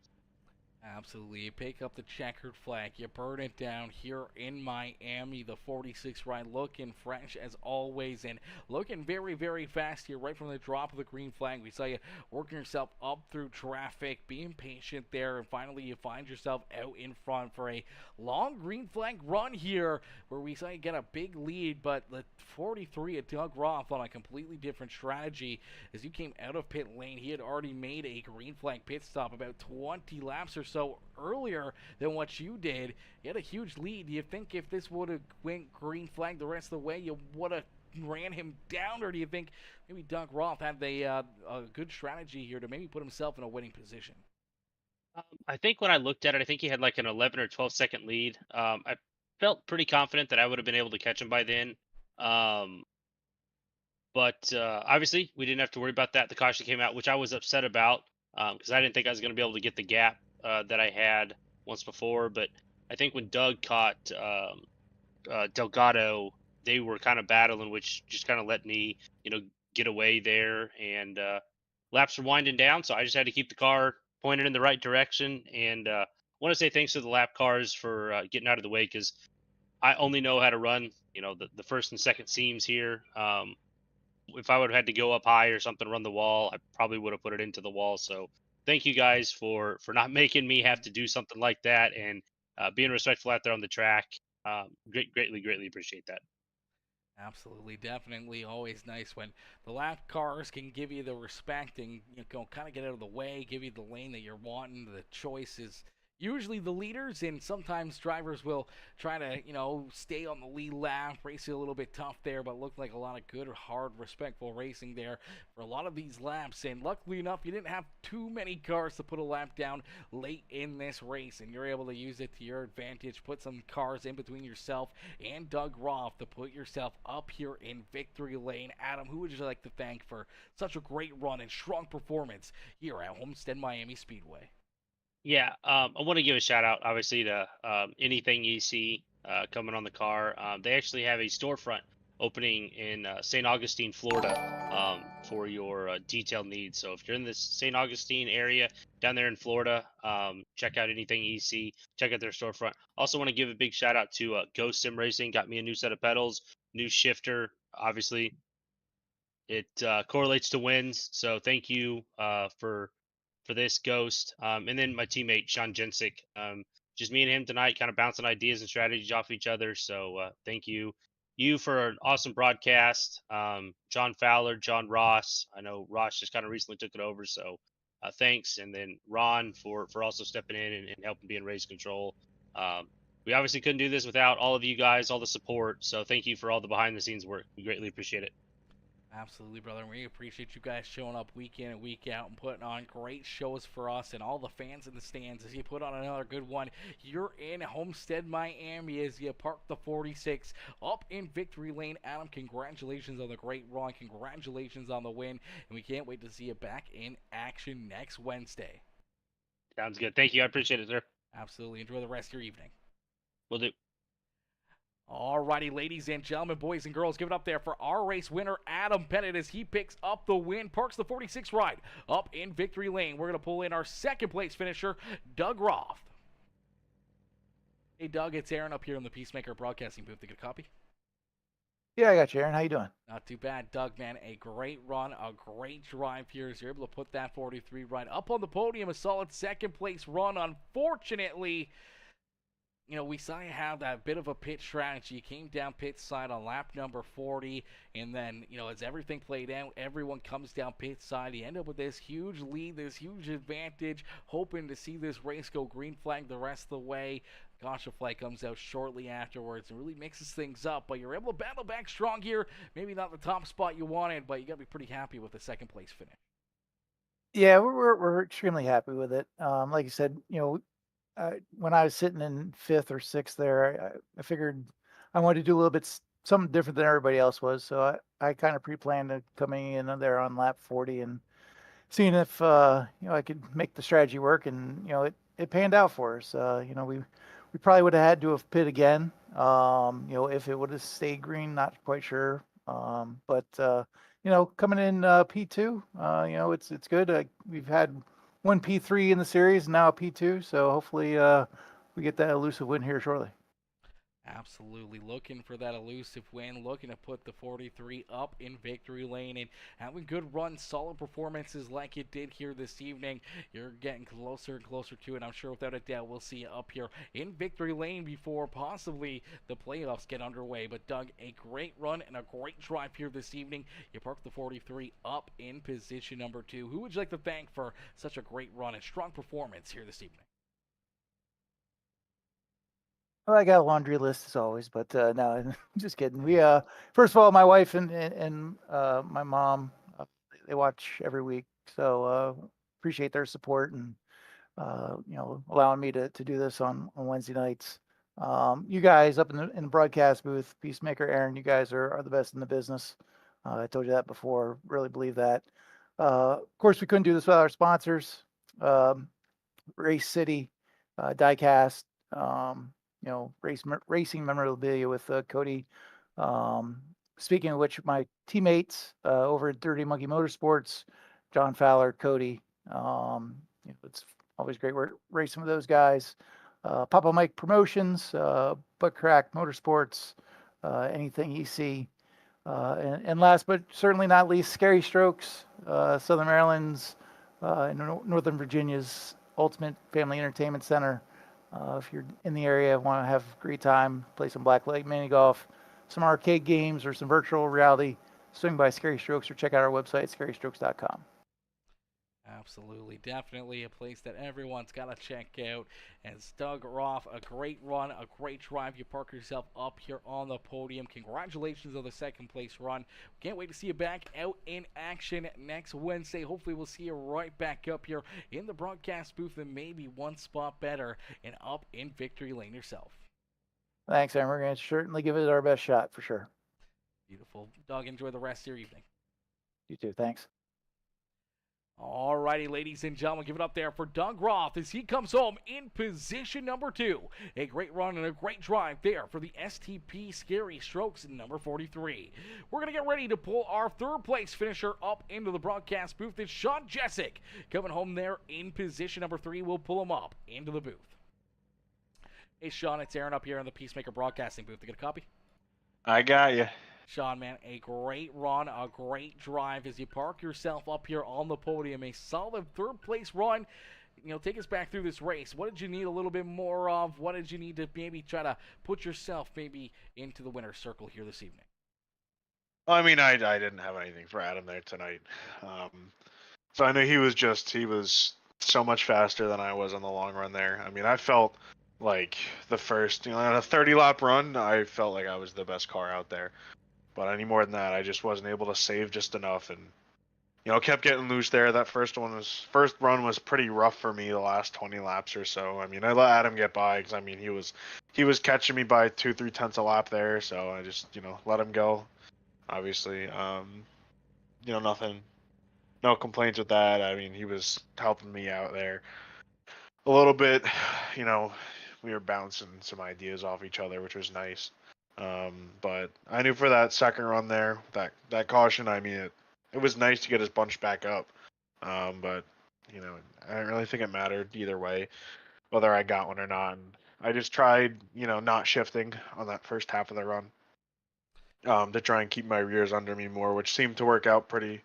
Absolutely. You pick up the checkered flag. You burn it down here in Miami. The 46 ride looking fresh as always and looking very, very fast here right from the drop of the green flag. We saw you working yourself up through traffic, being patient there, and finally you find yourself out in front for a long green flag run here where we saw you get a big lead, but the 43 of Doug Roth on a completely different strategy as you came out of pit lane. He had already made a green flag pit stop about 20 laps or so earlier than what you did. You had a huge lead. Do you think if this would have went green flag the rest of the way, you would have ran him down, or do you think maybe Doug Roth had a good strategy here to maybe put himself in a winning position? I think when I looked at it, I think he had like an 11 or 12-second lead. I felt pretty confident that I would have been able to catch him by then. Um, but obviously, we didn't have to worry about that. The caution came out, which I was upset about because I didn't think I was going to be able to get the gap that I had once before. But I think when Doug caught Delgado, they were kind of battling, which just kind of let me, get away there. And laps were winding down, so I just had to keep the car pointed in the right direction. And want to say thanks to the lap cars for getting out of the way because I only know how to run, the first and second seams here. If I would have had to go up high or something, run the wall, I probably would have put it into the wall. So thank you guys for not making me have to do something like that and being respectful out there on the track. Greatly appreciate that. Absolutely, definitely always nice when the lap cars can give you the respect and kind of get out of the way, give you the lane that you're wanting. The choice is usually the leaders, and sometimes drivers will try to stay on the lead lap, race it a little bit tough there, but looked like a lot of good, hard, respectful racing there for a lot of these laps. And luckily enough, you didn't have too many cars to put a lap down late in this race, and you're able to use it to your advantage, put some cars in between yourself and Doug Roth to put yourself up here in victory lane. Adam, who would you like to thank for such a great run and strong performance here at Homestead Miami Speedway? Yeah, I want to give a shout out, obviously, to Anything EC coming on the car. They actually have a storefront opening in St. Augustine, Florida, for your detail needs. So if you're in this St. Augustine area down there in Florida, check out Anything EC. Check out their storefront. Also want to give a big shout out to Ghost Sim Racing. Got me a new set of pedals, new shifter. Obviously, it correlates to wins. So thank you for this Ghost. And then my teammate Sean Jensick. Just me and him tonight, kind of bouncing ideas and strategies off each other. So thank you for an awesome broadcast. John Fowler, John Ross. I know Ross just kind of recently took it over, so thanks. And then Ron for also stepping in and helping be in race control. We obviously couldn't do this without all of you guys, all the support. So thank you for all the behind the scenes work. We greatly appreciate it. Absolutely, brother. We appreciate you guys showing up week in and week out and putting on great shows for us and all the fans in the stands as you put on another good one. You're in Homestead, Miami as you park the 46 up in victory lane. Adam, congratulations on the great run. Congratulations on the win. And we can't wait to see you back in action next Wednesday. Sounds good. Thank you. I appreciate it, sir. Absolutely. Enjoy the rest of your evening. Will do. Alrighty, ladies and gentlemen, boys and girls, give it up there for our race winner, Adam Bennett, as he picks up the win, parks the 46 ride up in victory lane. We're going to pull in our second place finisher, Doug Roth. Hey, Doug, it's Aaron up here in the PeaceMaker Broadcasting booth to get a copy. Yeah, I got you, Aaron. How you doing? Not too bad, Doug, man. A great run, a great drive here as you're able to put that 43 right up on the podium. A solid second place run. Unfortunately, we saw you have that bit of a pit strategy. You came down pit side on lap number 40, and then, as everything played out, everyone comes down pit side. You end up with this huge lead, this huge advantage, hoping to see this race go green flag the rest of the way. Caution flag comes out shortly afterwards and really mixes things up, but you're able to battle back strong here. Maybe not the top spot you wanted, but you got to be pretty happy with the second place finish. Yeah, we're extremely happy with it. Like you said, when I was sitting in fifth or sixth there, I figured I wanted to do a little bit something different than everybody else was. So I kind of pre-planned to coming in there on lap 40 and seeing if I could make the strategy work, and it panned out for us. We probably would have had to have pit again. If it would have stayed green, not quite sure. But coming in P2, it's good. We've had one P3 in the series, now a P2. So hopefully we get that elusive win here shortly. Absolutely looking for that elusive win, looking to put the 43 up in victory lane and having good runs, solid performances like you did here this evening. You're getting closer and closer to it. I'm sure without a doubt we'll see you up here in victory lane before possibly the playoffs get underway. But Doug, a great run and a great drive here this evening. You parked the 43 up in position number 2. Who would you like to thank for such a great run and strong performance here this evening? Well, I got a laundry list as always, but no, just kidding. We first of all, my wife and my mom, they watch every week, so appreciate their support and allowing me to do this on Wednesday nights. You guys up in the broadcast booth, Peacemaker, Aaron, you guys are the best in the business. I told you that before. Really believe that. Of course, we couldn't do this without our sponsors, Race City, Diecast. Racing memorabilia with Cody. Speaking of which, my teammates over at Dirty Monkey Motorsports, John Fowler, Cody. It's always great racing with those guys. Papa Mike Promotions, Butt Crack Motorsports, anything EC. And last but certainly not least, Scary Strokes, Southern Maryland's and Northern Virginia's Ultimate Family Entertainment Center. If you're in the area, want to have a great time, play some Blackleg mini golf, some arcade games, or some virtual reality, swing by Scary Strokes or check out our website, scarystrokes.com. Absolutely, definitely a place that everyone's got to check out. As Doug Roth, a great run, a great drive. You park yourself up here on the podium. Congratulations on the second place run. Can't wait to see you back out in action next Wednesday. Hopefully we'll see you right back up here in the broadcast booth and maybe one spot better and up in victory lane yourself. Thanks, and we're going to certainly give it our best shot for sure. Beautiful. Doug, enjoy the rest of your evening. You too. Thanks. Alrighty, ladies and gentlemen, give it up there for Doug Roth as he comes home in position number 2. A great run and a great drive there for the STP Scary Strokes number 43. We're going to get ready to pull our third place finisher up into the broadcast booth. It's Sean Jessic coming home there in position number 3. We'll pull him up into the booth. Hey, Sean, it's Aaron up here in the Peacemaker Broadcasting booth. You get a copy? I got you. Sean, man, a great run, a great drive as you park yourself up here on the podium. A solid third place run. Take us back through this race. What did you need a little bit more of? What did you need to maybe try to put yourself maybe into the winner's circle here this evening? I mean, I didn't have anything for Adam there tonight. So I know he was so much faster than I was on the long run there. I mean, I felt like the first, on a 30-lap run, I felt like I was the best car out there. But any more than that, I just wasn't able to save just enough, and kept getting loose there. That first run was pretty rough for me. The last 20 laps or so. I mean, I let Adam get by because he was catching me by 2-3 tenths a lap there. So I just let him go. Obviously, nothing, no complaints with that. I mean, he was helping me out there a little bit. We were bouncing some ideas off each other, which was nice. But I knew for that second run there, that caution, I mean, it was nice to get his bunch back up. But I didn't really think it mattered either way, whether I got one or not. And I just tried, not shifting on that first half of the run. to try and keep my rears under me more, which seemed to work out pretty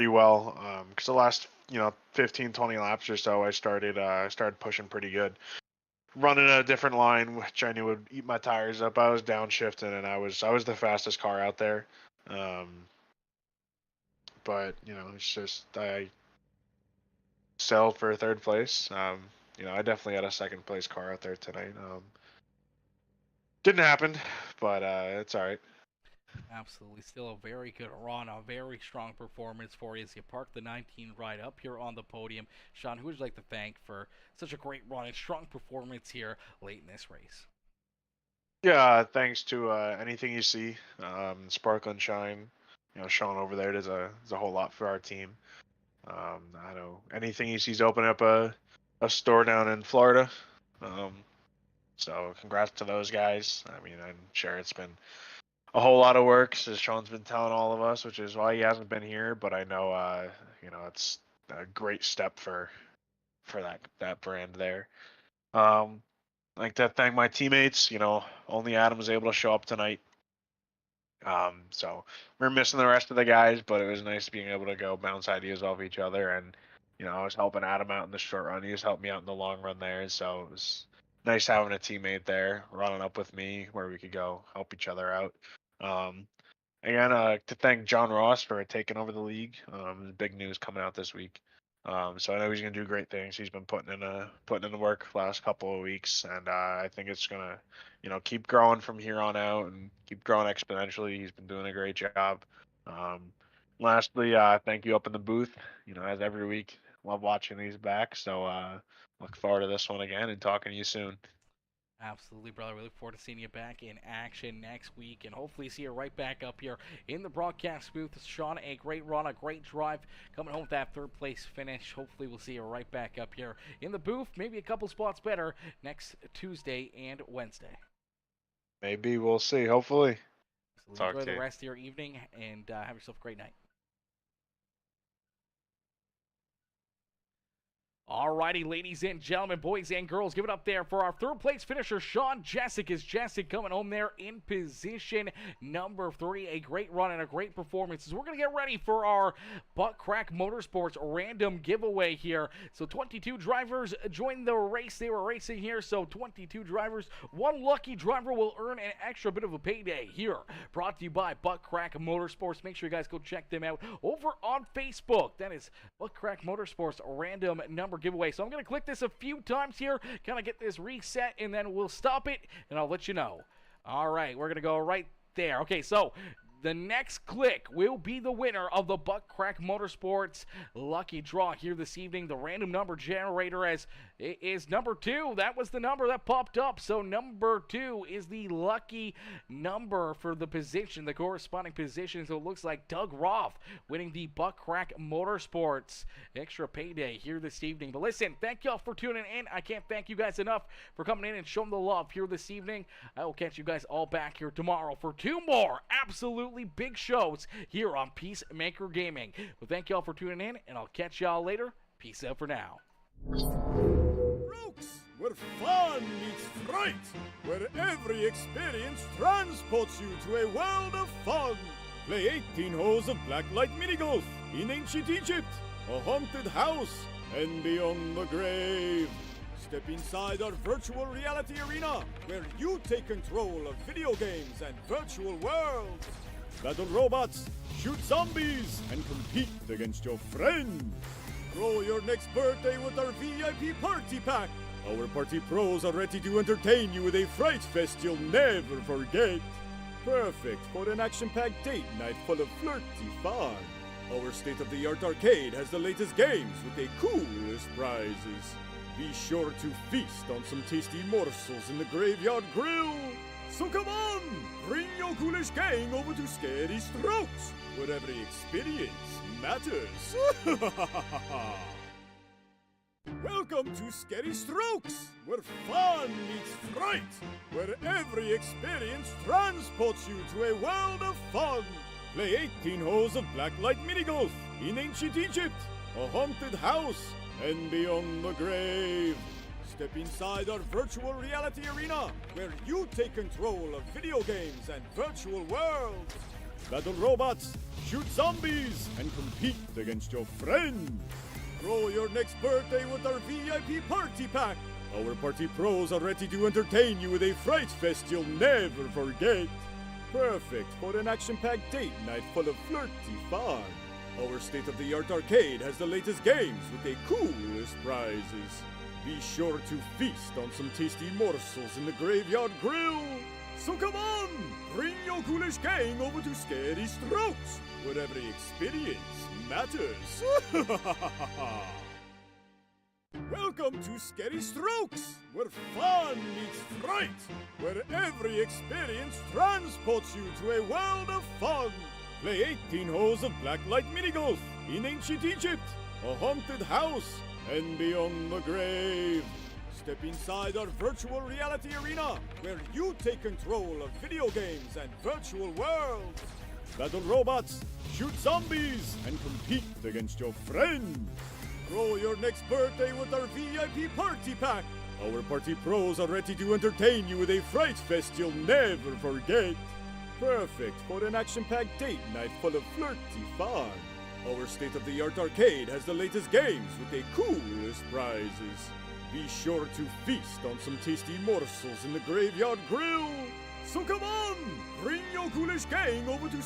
well. Because the last 15, 20 laps or so, I started pushing pretty good, running a different line, which I knew would eat my tires up. I was downshifting, and I was the fastest car out there. But it's just I settled for third place. I definitely had a second place car out there tonight. Didn't happen, but it's all right. Absolutely. Still a very good run, a very strong performance for you as you park the 19 right up here on the podium. Sean, who would you like to thank for such a great run and strong performance here late in this race? Yeah, thanks to anything you see, Sparkle and Shine. Sean over there does a whole lot for our team. I know anything you see's open up a store down in Florida. So congrats to those guys. I mean, I'm sure it's been a whole lot of work, as Sean's been telling all of us, which is why he hasn't been here. But I know, it's a great step for that brand there. I'd like to thank my teammates. Only Adam was able to show up tonight. So we're missing the rest of the guys, but it was nice being able to go bounce ideas off each other. And I was helping Adam out in the short run. He was helping me out in the long run there. So it was nice having a teammate there running up with me where we could go help each other out. Again, to thank John Ross for taking over the league. Big news coming out this week. So I know he's gonna do great things. He's been putting in the work last couple of weeks, and I think it's gonna, keep growing from here on out and keep growing exponentially. He's been doing a great job. Lastly, thank you up in the booth. As every week, love watching these back. So look forward to this one again and talking to you soon. Absolutely, brother. We look forward to seeing you back in action next week and hopefully see you right back up here in the broadcast booth. Sean, a great run, a great drive, coming home with that third place finish. Hopefully we'll see you right back up here in the booth, maybe a couple spots better next Tuesday and Wednesday. Maybe, we'll see, hopefully. So enjoy the rest of your evening and have yourself a great night. Alrighty, ladies and gentlemen, boys and girls, give it up there for our third place finisher, Sean Jessic. Is Jessic coming home there in position number 3. A great run and a great performance. As we're going to get ready for our Butt Crack Motorsports random giveaway here. So 22 drivers joined the race. They were racing here, so 22 drivers. One lucky driver will earn an extra bit of a payday here. Brought to you by Butt Crack Motorsports. Make sure you guys go check them out over on Facebook. That is Butt Crack Motorsports random number giveaway. So I'm going to click this a few times here, kind of get this reset, and then we'll stop it, and I'll let you know. All right, we're going to go right there. Okay, so the next click will be the winner of the Butt Crack Motorsports lucky draw here this evening. The random number generator is number 2. That was the number that popped up. So number 2 is the lucky number for the position, the corresponding position. So it looks like Doug Roth winning the Butt Crack Motorsports extra payday here this evening. But listen, thank y'all for tuning in. I can't thank you guys enough for coming in and showing the love here this evening. I will catch you guys all back here tomorrow for 2 more absolutely big shows here on PeaceMaker Gaming. Well, thank y'all for tuning in, and I'll catch y'all later. Peace out for now. Strokes, where fun meets fright, where every experience transports you to a world of fun. Play 18 holes of blacklight mini-golf in ancient Egypt, a haunted house, and beyond the grave. Step inside our virtual reality arena, where you take control of video games and virtual worlds. Battle robots, shoot zombies, and compete against your friends. Throw your next birthday with our VIP Party Pack. Our party pros are ready to entertain you with a fright fest you'll never forget. Perfect for an action-packed date night full of flirty fun. Our state-of-the-art arcade has the latest games with the coolest prizes. Be sure to feast on some tasty morsels in the Graveyard Grill. So come on, bring your ghoulish gang over to Scary Strokes, where every experience matters. Welcome to Scary Strokes, where fun meets fright, where every experience transports you to a world of fun. Play 18 holes of blacklight mini-golf in ancient Egypt, a haunted house, and beyond the grave. Step inside our virtual reality arena, where you take control of video games and virtual worlds. Battle robots, shoot zombies, and compete against your friends. Grow your next birthday with our VIP Party Pack. Our party pros are ready to entertain you with a fright fest you'll never forget. Perfect for an action-packed date night full of flirty fun. Our state-of-the-art arcade has the latest games with the coolest prizes. Be sure to feast on some tasty morsels in the Graveyard Grill. So come on, bring your ghoulish gang over to Scary Strokes, where every experience matters. Welcome to Scary Strokes, where fun meets fright, where every experience transports you to a world of fun. Play 18 holes of blacklight minigolf in ancient Egypt, a haunted house, and beyond the grave. Step inside our virtual reality arena, where you take control of video games and virtual worlds. Battle robots, shoot zombies, and compete against your friends. Grow your next birthday with our VIP Party Pack. Our party pros are ready to entertain you with a fright fest you'll never forget. Perfect for an action-packed date night full of flirty fun. Our state-of-the-art arcade has the latest games with the coolest prizes. Be sure to feast on some tasty morsels in the Graveyard Grill. So come on, bring your ghoulish gang over to